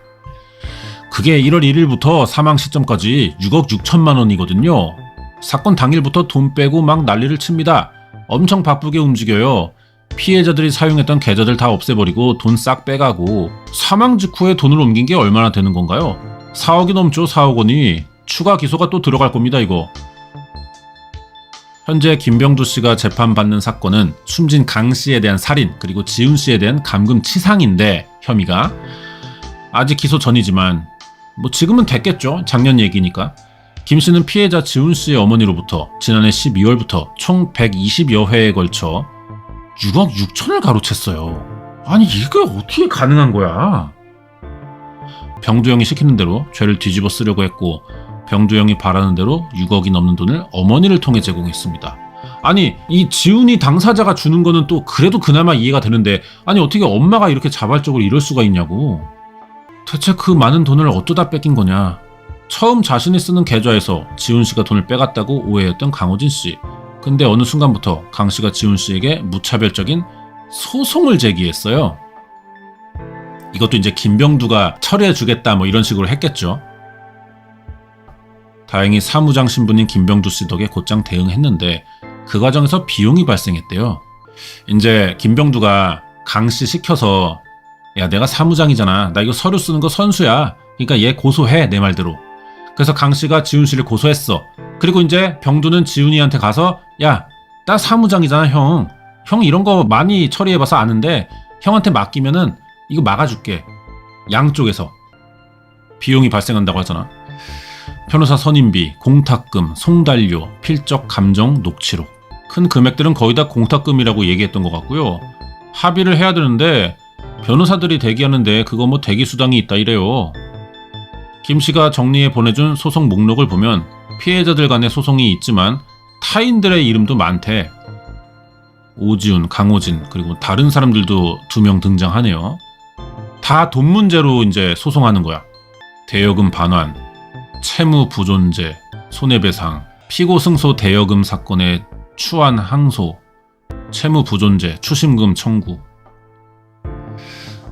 그게 1월 1일부터 사망 시점까지 6억 6천만 원이거든요. 사건 당일부터 돈 빼고 막 난리를 칩니다. 엄청 바쁘게 움직여요. 피해자들이 사용했던 계좌들 다 없애버리고 돈 싹 빼가고 사망 직후에 돈을 옮긴 게 얼마나 되는 건가요? 4억이 넘죠. 4억 원이. 추가 기소가 또 들어갈 겁니다. 이거. 현재 김병두 씨가 재판받는 사건은 숨진 강 씨에 대한 살인 그리고 지훈 씨에 대한 감금치상인데 혐의가 아직 기소 전이지만 뭐 지금은 됐겠죠. 작년 얘기니까. 김 씨는 피해자 지훈 씨의 어머니로부터 지난해 12월부터 총 120여 회에 걸쳐 6억 6천을 가로챘어요. 아니 이게 어떻게 가능한 거야? 병두 형이 시키는 대로 죄를 뒤집어 쓰려고 했고 병두 형이 바라는 대로 6억이 넘는 돈을 어머니를 통해 제공했습니다. 아니 이 지훈이 당사자가 주는 거는 또 그래도 그나마 이해가 되는데 아니 어떻게 엄마가 이렇게 자발적으로 이럴 수가 있냐고. 대체 그 많은 돈을 어쩌다 뺏긴 거냐. 처음 자신이 쓰는 계좌에서 지훈 씨가 돈을 빼갔다고 오해했던 강호진 씨. 근데 어느 순간부터 강 씨가 지훈 씨에게 무차별적인 소송을 제기했어요. 이것도 이제 김병두가 처리해주겠다 뭐 이런 식으로 했겠죠. 다행히 사무장 신분인 김병두 씨 덕에 곧장 대응했는데 그 과정에서 비용이 발생했대요. 이제 김병두가 강 씨 시켜서 야 내가 사무장이잖아. 나 이거 서류 쓰는 거 선수야. 그러니까 얘 고소해 내 말대로. 그래서 강 씨가 지훈 씨를 고소했어. 그리고 이제 병두는 지훈이한테 가서 야 나 사무장이잖아 형. 형 이런 거 많이 처리해봐서 아는데 형한테 맡기면은 이거 막아줄게. 양쪽에서 비용이 발생한다고 하잖아. 변호사 선임비, 공탁금, 송달료, 필적 감정, 녹취록. 큰 금액들은 거의 다 공탁금이라고 얘기했던 것 같고요. 합의를 해야 되는데 변호사들이 대기하는데 그거 뭐 대기수당이 있다 이래요. 김 씨가 정리해 보내준 소송 목록을 보면 피해자들 간의 소송이 있지만 타인들의 이름도 많대. 오지훈, 강호진 그리고 다른 사람들도 2명 등장하네요. 다 돈 문제로 이제 소송하는 거야. 대여금 반환, 채무 부존재, 손해배상, 피고 승소 대여금 사건의 추한 항소, 채무 부존재, 추심금 청구.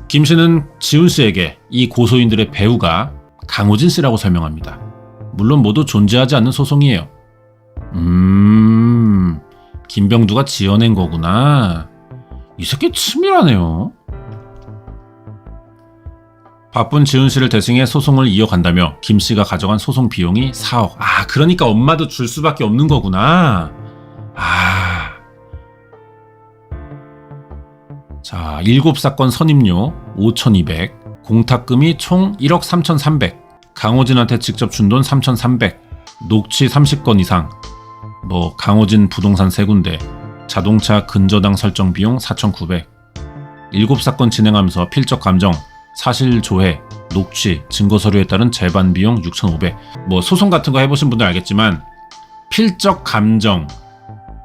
김 씨는 지훈 씨에게 이 고소인들의 배우가 강호진 씨라고 설명합니다. 물론 모두 존재하지 않는 소송이에요. 김병두가 지어낸 거구나. 이 새끼 치밀하네요. 바쁜 지훈 씨를 대신해 소송을 이어간다며 김 씨가 가져간 소송 비용이 4억. 아, 그러니까 엄마도 줄 수밖에 없는 거구나. 아. 자, 7사건 선임료 5,200, 공탁금이 총 1억 3,300, 강호진한테 직접 준 돈 3,300, 녹취 30건 이상, 뭐 강호진 부동산 3군데, 자동차 근저당 설정 비용 4,900, 7사건 진행하면서 필적 감정, 사실 조회, 녹취, 증거 서류에 따른 재반 비용 6,500. 뭐 소송 같은 거 해보신 분들 알겠지만 필적 감정,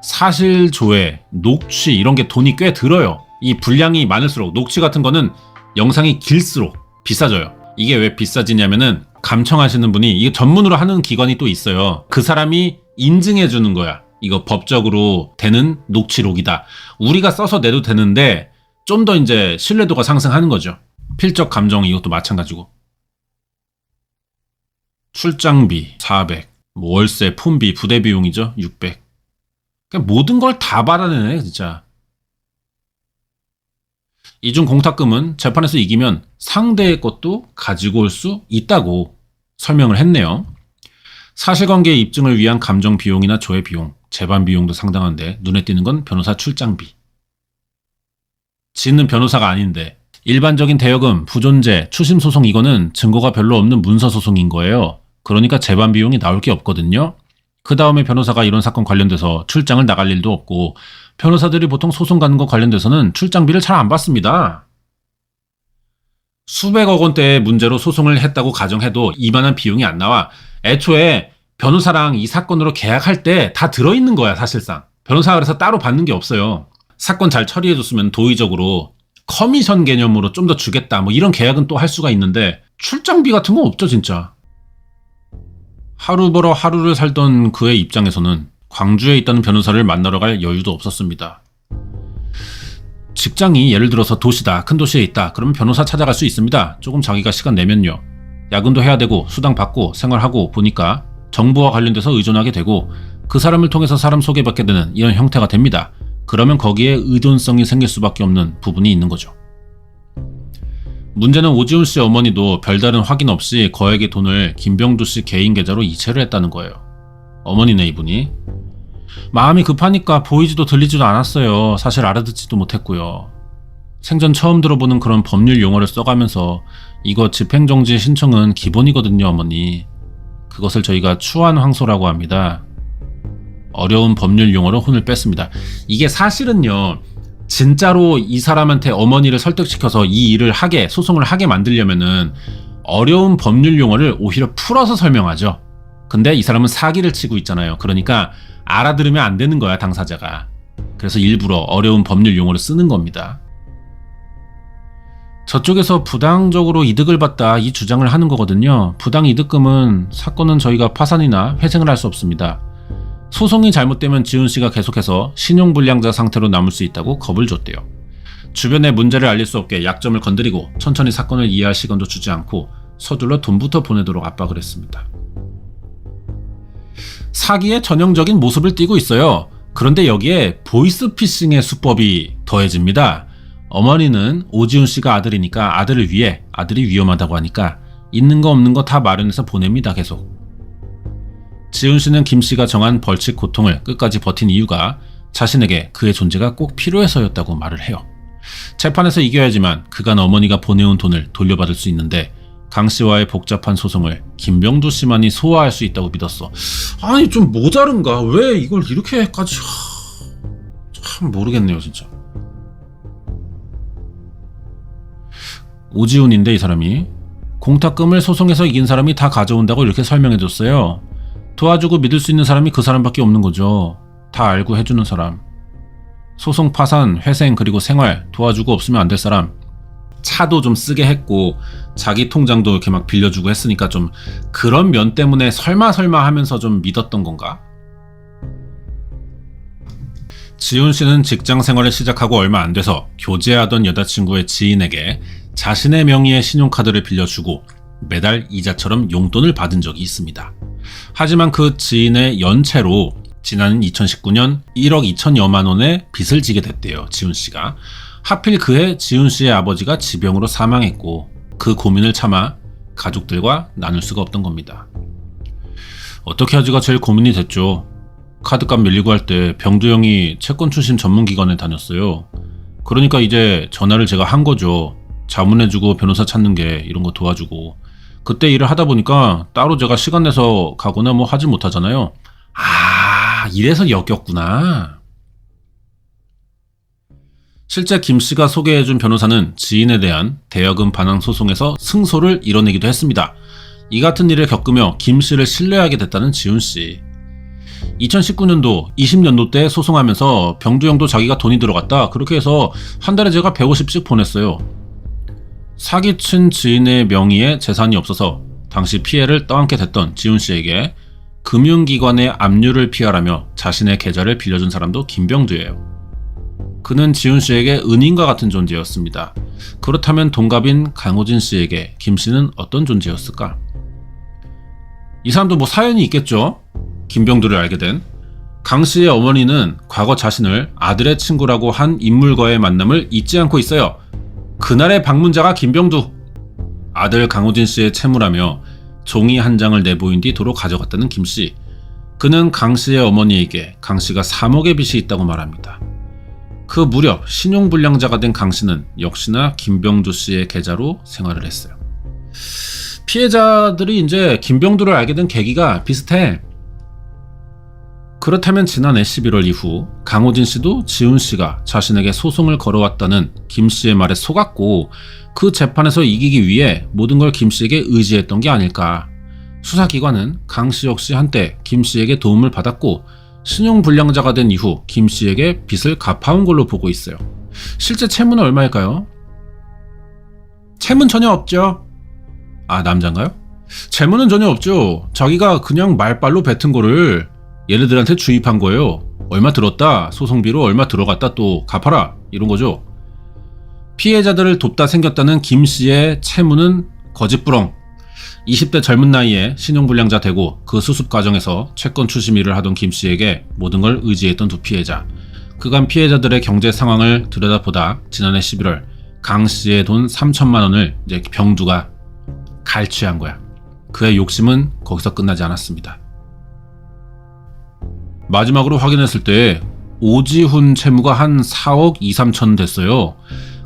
사실 조회, 녹취 이런 게 돈이 꽤 들어요. 이 분량이 많을수록 녹취 같은 거는 영상이 길수록 비싸져요. 이게 왜 비싸지냐면은 감청하시는 분이 이게 전문으로 하는 기관이 또 있어요. 그 사람이 인증해 주는 거야. 이거 법적으로 되는 녹취록이다. 우리가 써서 내도 되는데 좀 더 이제 신뢰도가 상승하는 거죠. 필적 감정 이것도 마찬가지고. 출장비 400, 뭐 월세, 폰비, 부대 비용이죠 600. 그러니까 모든 걸 다 받아내네 진짜. 이중 공탁금은 재판에서 이기면 상대의 것도 가지고 올 수 있다고 설명을 했네요. 사실관계 입증을 위한 감정 비용이나 조회 비용, 재반 비용도 상당한데 눈에 띄는 건 변호사 출장비. 지는 변호사가 아닌데 일반적인 대여금, 부존재, 추심소송 이거는 증거가 별로 없는 문서소송인 거예요. 그러니까 재반 비용이 나올 게 없거든요. 그 다음에 변호사가 이런 사건 관련돼서 출장을 나갈 일도 없고 변호사들이 보통 소송 가는 거 관련돼서는 출장비를 잘 안 받습니다. 수백억 원대의 문제로 소송을 했다고 가정해도 이만한 비용이 안 나와. 애초에 변호사랑 이 사건으로 계약할 때 다 들어있는 거야 사실상. 변호사가 그래서 따로 받는 게 없어요. 사건 잘 처리해줬으면 도의적으로 커미션 개념으로 좀 더 주겠다 뭐 이런 계약은 또 할 수가 있는데 출장비 같은 거 없죠 진짜. 하루 벌어 하루를 살던 그의 입장에서는 광주에 있다는 변호사를 만나러 갈 여유도 없었습니다. 직장이 예를 들어서 도시다, 큰 도시에 있다. 그러면 변호사 찾아갈 수 있습니다. 조금 자기가 시간 내면요. 야근도 해야 되고 수당 받고 생활하고 보니까 정부와 관련돼서 의존하게 되고 그 사람을 통해서 사람 소개받게 되는 이런 형태가 됩니다. 그러면 거기에 의존성이 생길 수밖에 없는 부분이 있는 거죠. 문제는 오지훈 씨 어머니도 별다른 확인 없이 거액의 돈을 김병두 씨 개인 계좌로 이체를 했다는 거예요. 어머니네 이분이. 마음이 급하니까 보이지도 들리지도 않았어요. 사실 알아듣지도 못했고요. 생전 처음 들어보는 그런 법률 용어를 써가면서 이거 집행정지 신청은 기본이거든요, 어머니. 그것을 저희가 추한황소라고 합니다. 어려운 법률 용어로 혼을 뺐습니다. 이게 사실은요, 진짜로 이 사람한테 어머니를 설득시켜서 이 일을 하게, 소송을 하게 만들려면은 어려운 법률 용어를 오히려 풀어서 설명하죠. 근데 이 사람은 사기를 치고 있잖아요. 그러니까 알아들으면 안 되는 거야, 당사자가. 그래서 일부러 어려운 법률 용어를 쓰는 겁니다. 저쪽에서 부당적으로 이득을 봤다 이 주장을 하는 거거든요. 부당이득금은 사건은 저희가 파산이나 회생을 할 수 없습니다. 소송이 잘못되면 지훈 씨가 계속해서 신용불량자 상태로 남을 수 있다고 겁을 줬대요. 주변에 문제를 알릴 수 없게 약점을 건드리고 천천히 사건을 이해할 시간도 주지 않고 서둘러 돈부터 보내도록 압박을 했습니다. 사기의 전형적인 모습을 띠고 있어요. 그런데 여기에 보이스피싱의 수법이 더해집니다. 어머니는 오지훈 씨가 아들이니까 아들을 위해, 아들이 위험하다고 하니까 있는 거 없는 거 다 마련해서 보냅니다. 계속. 지훈 씨는 김 씨가 정한 벌칙 고통을 끝까지 버틴 이유가 자신에게 그의 존재가 꼭 필요해서였다고 말을 해요. 재판에서 이겨야지만 그간 어머니가 보내온 돈을 돌려받을 수 있는데 강 씨와의 복잡한 소송을 김병두 씨만이 소화할 수 있다고 믿었어. 아니 좀 모자른가? 왜 이걸 이렇게까지... 참 모르겠네요 진짜. 오지훈인데 이 사람이 공탁금을 소송에서 이긴 사람이 다 가져온다고 이렇게 설명해줬어요. 도와주고 믿을 수 있는 사람이 그 사람밖에 없는 거죠. 다 알고 해주는 사람. 소송 파산, 회생 그리고 생활 도와주고 없으면 안 될 사람. 차도 좀 쓰게 했고 자기 통장도 이렇게 막 빌려주고 했으니까 좀 그런 면 때문에 설마 하면서 좀 믿었던 건가? 지훈 씨는 직장 생활을 시작하고 얼마 안 돼서 교제하던 여자친구의 지인에게 자신의 명의의 신용카드를 빌려주고 매달 이자처럼 용돈을 받은 적이 있습니다. 하지만 그 지인의 연체로 지난 2019년 1억 2천여만 원의 빚을 지게 됐대요. 지훈 씨가. 하필 그해 지훈 씨의 아버지가 지병으로 사망했고 그 고민을 참아 가족들과 나눌 수가 없던 겁니다. 어떻게 하지가 제일 고민이 됐죠. 카드값 밀리고 할 때 병두 형이 채권 출신 전문기관에 다녔어요. 그러니까 이제 전화를 제가 한 거죠. 자문해주고 변호사 찾는 게 이런 거 도와주고. 그때 일을 하다 보니까 따로 제가 시간 내서 가거나 뭐 하지 못하잖아요. 아, 이래서 역겹구나. 실제 김 씨가 소개해준 변호사는 지인에 대한 대여금 반환 소송에서 승소를 이뤄내기도 했습니다. 이 같은 일을 겪으며 김 씨를 신뢰하게 됐다는 지훈 씨. 2019년도 20년도 때 소송하면서 병두 형도 자기가 돈이 들어갔다. 그렇게 해서 한 달에 제가 150씩 보냈어요. 사기친 지인의 명의의 재산이 없어서 당시 피해를 떠안게 됐던 지훈 씨에게 금융기관의 압류를 피하라며 자신의 계좌를 빌려준 사람도 김병두예요. 그는 지훈 씨에게 은인과 같은 존재였습니다. 그렇다면 동갑인 강호진 씨에게 김 씨는 어떤 존재였을까? 이 사람도 뭐 사연이 있겠죠? 김병두를 알게 된. 강 씨의 어머니는 과거 자신을 아들의 친구라고 한 인물과의 만남을 잊지 않고 있어요. 그날의 방문자가 김병두. 아들 강호진 씨의 채무라며 종이 한 장을 내보인 뒤 도로 가져갔다는 김 씨. 그는 강 씨의 어머니에게 강 씨가 3억의 빚이 있다고 말합니다. 그 무렵 신용불량자가 된 강 씨는 역시나 김병두 씨의 계좌로 생활을 했어요. 피해자들이 이제 김병두를 알게 된 계기가 비슷해. 그렇다면 지난해 11월 이후 강호진 씨도 지훈 씨가 자신에게 소송을 걸어왔다는 김 씨의 말에 속았고 그 재판에서 이기기 위해 모든 걸 김 씨에게 의지했던 게 아닐까. 수사기관은 강 씨 역시 한때 김 씨에게 도움을 받았고 신용불량자가 된 이후 김 씨에게 빚을 갚아온 걸로 보고 있어요. 실제 채무는 얼마일까요? 채무는 전혀 없죠. 아, 남잔가요? 채무는 전혀 없죠. 자기가 그냥 말빨로 뱉은 거를 얘네들한테 주입한 거예요. 얼마 들었다, 소송비로 얼마 들어갔다 또 갚아라, 이런 거죠. 피해자들을 돕다 생겼다는 김 씨의 채무는 거짓부렁. 20대 젊은 나이에 신용불량자 되고 그 수습 과정에서 채권 추심 일을 하던 김 씨에게 모든 걸 의지했던 두 피해자. 그간 피해자들의 경제 상황을 들여다보다 지난해 11월 강 씨의 돈 3천만 원을 이제 병두가 갈취한 거야. 그의 욕심은 거기서 끝나지 않았습니다. 마지막으로 확인했을 때 오지훈 채무가 한 4억 2, 3천 됐어요.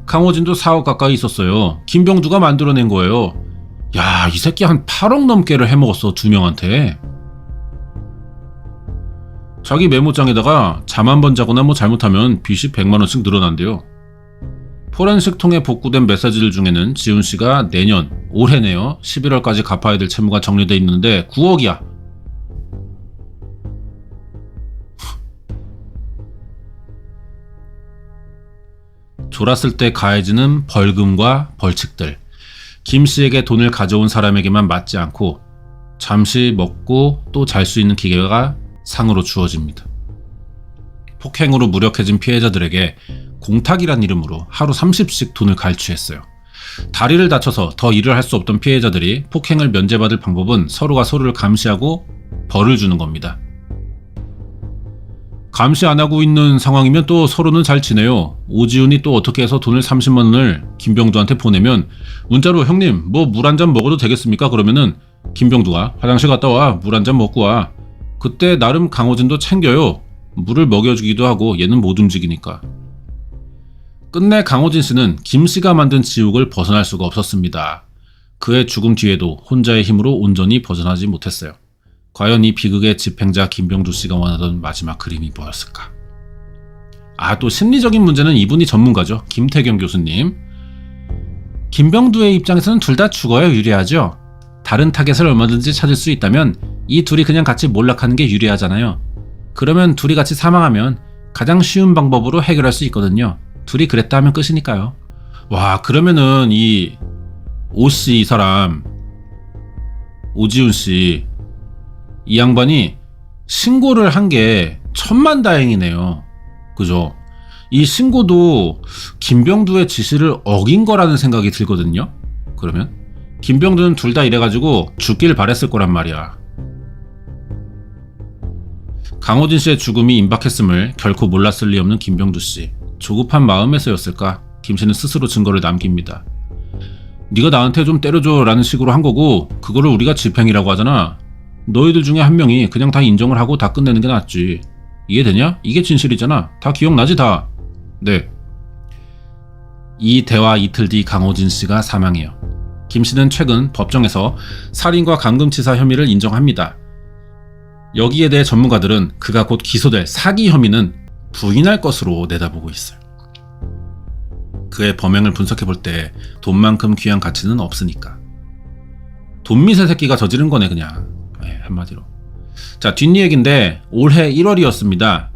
강호진도 4억 가까이 있었어요. 김병두가 만들어낸 거예요. 야, 이 새끼 한 8억 넘게를 해먹었어, 두 명한테. 자기 메모장에다가 잠 한 번 자거나 뭐 잘못하면 빚이 100만 원씩 늘어난대요. 포렌식 통해 복구된 메시지들 중에는 지훈 씨가 내년, 올해네요. 11월까지 갚아야 될 채무가 정리돼 있는데 9억이야. 졸았을 때 가해지는 벌금과 벌칙들. 김 씨에게 돈을 가져온 사람에게만 맞지 않고 잠시 먹고 또 잘 수 있는 기회가 상으로 주어집니다. 폭행으로 무력해진 피해자들에게 공탁이란 이름으로 하루 30씩 돈을 갈취했어요. 다리를 다쳐서 더 일을 할 수 없던 피해자들이 폭행을 면제받을 방법은 서로가 서로를 감시하고 벌을 주는 겁니다. 감시 안 하고 있는 상황이면 또 서로는 잘 지내요. 오지훈이 또 어떻게 해서 돈을 30만 원을 김병두한테 보내면 문자로 형님 뭐 물 한 잔 먹어도 되겠습니까? 그러면은 김병두가 화장실 갔다 와, 물 한 잔 먹고 와. 그때 나름 강호진도 챙겨요. 물을 먹여주기도 하고 얘는 못 움직이니까. 끝내 강호진 씨는 김 씨가 만든 지옥을 벗어날 수가 없었습니다. 그의 죽음 뒤에도 혼자의 힘으로 온전히 벗어나지 못했어요. 과연 이 비극의 집행자 김병두 씨가 원하던 마지막 그림이 뭐였을까? 또 심리적인 문제는 이분이 전문가죠. 김태경 교수님. 김병두의 입장에서는 둘 다 죽어야 유리하죠. 다른 타겟을 얼마든지 찾을 수 있다면 이 둘이 그냥 같이 몰락하는 게 유리하잖아요. 그러면 둘이 같이 사망하면 가장 쉬운 방법으로 해결할 수 있거든요. 둘이 그랬다 하면 끝이니까요. 와, 그러면은 이 오씨, 이 사람 오지훈 씨, 이 양반이 신고를 한 게 천만다행이네요. 그죠? 이 신고도 김병두의 지시를 어긴 거라는 생각이 들거든요. 그러면 김병두는 둘 다 이래가지고 죽길 바랬을 거란 말이야. 강호진 씨의 죽음이 임박했음을 결코 몰랐을 리 없는 김병두 씨. 조급한 마음에서였을까? 김 씨는 스스로 증거를 남깁니다. 네가 나한테 좀 때려줘 라는 식으로 한 거고 그거를 우리가 집행이라고 하잖아. 너희들 중에 한 명이 그냥 다 인정을 하고 다 끝내는 게 낫지. 이해되냐? 이게 진실이잖아. 다 기억나지 다. 네. 이 대화 이틀 뒤 강호진 씨가 사망해요. 김 씨는 최근 법정에서 살인과 감금치사 혐의를 인정합니다. 여기에 대해 전문가들은 그가 곧 기소될 사기 혐의는 부인할 것으로 내다보고 있어요. 그의 범행을 분석해볼 때 돈만큼 귀한 가치는 없으니까. 돈미세 새끼가 저지른 거네 그냥. 한마디로. 자, 뒷얘기인데 올해 1월이었습니다.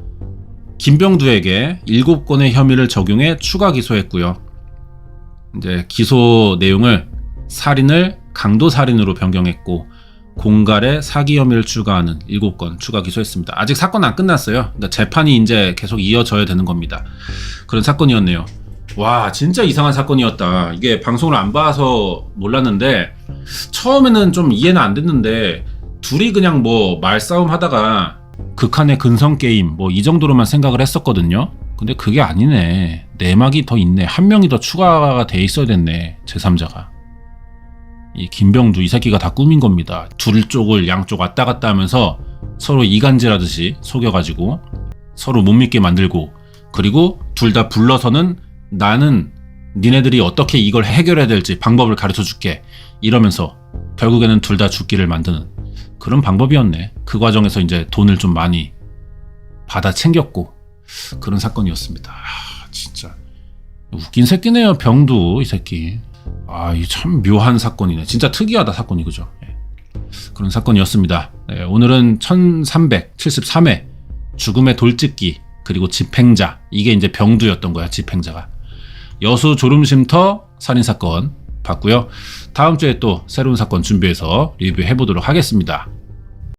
김병두에게 7건의 혐의를 적용해 추가 기소했고요. 이제 기소 내용을 살인을 강도살인으로 변경했고 공갈에 사기 혐의를 추가하는 7건 추가 기소했습니다. 아직 사건 안 끝났어요. 그러니까 재판이 이제 계속 이어져야 되는 겁니다. 그런 사건이었네요. 와, 진짜 이상한 사건이었다. 이게 방송을 안 봐서 몰랐는데 처음에는 좀 이해는 안 됐는데 둘이 그냥 뭐 말싸움 하다가 극한의 근성게임 뭐 이 정도로만 생각을 했었거든요. 근데 그게 아니네. 내막이 더 있네. 한 명이 더 추가가 돼 있어야 됐네. 제3자가. 이 김병두 이 새끼가 다 꾸민 겁니다. 둘 쪽을 양쪽 왔다 갔다 하면서 서로 이간질하듯이 속여가지고 서로 못 믿게 만들고 그리고 둘 다 불러서는 나는 니네들이 어떻게 이걸 해결해야 될지 방법을 가르쳐 줄게 이러면서 결국에는 둘 다 죽기를 만드는 그런 방법이었네. 그 과정에서 이제 돈을 좀 많이 받아 챙겼고 그런 사건이었습니다. 진짜 웃긴 새끼네요. 병두 이 새끼. 이 참 묘한 사건이네. 진짜 특이하다 사건이. 그죠? 그런 사건이었습니다. 네, 오늘은 1373회 죽음의 돌찍기 그리고 집행자, 이게 이제 병두였던 거야. 집행자가. 여수 졸음쉼터 살인사건 봤고요. 다음 주에 또 새로운 사건 준비해서 리뷰해보도록 하겠습니다.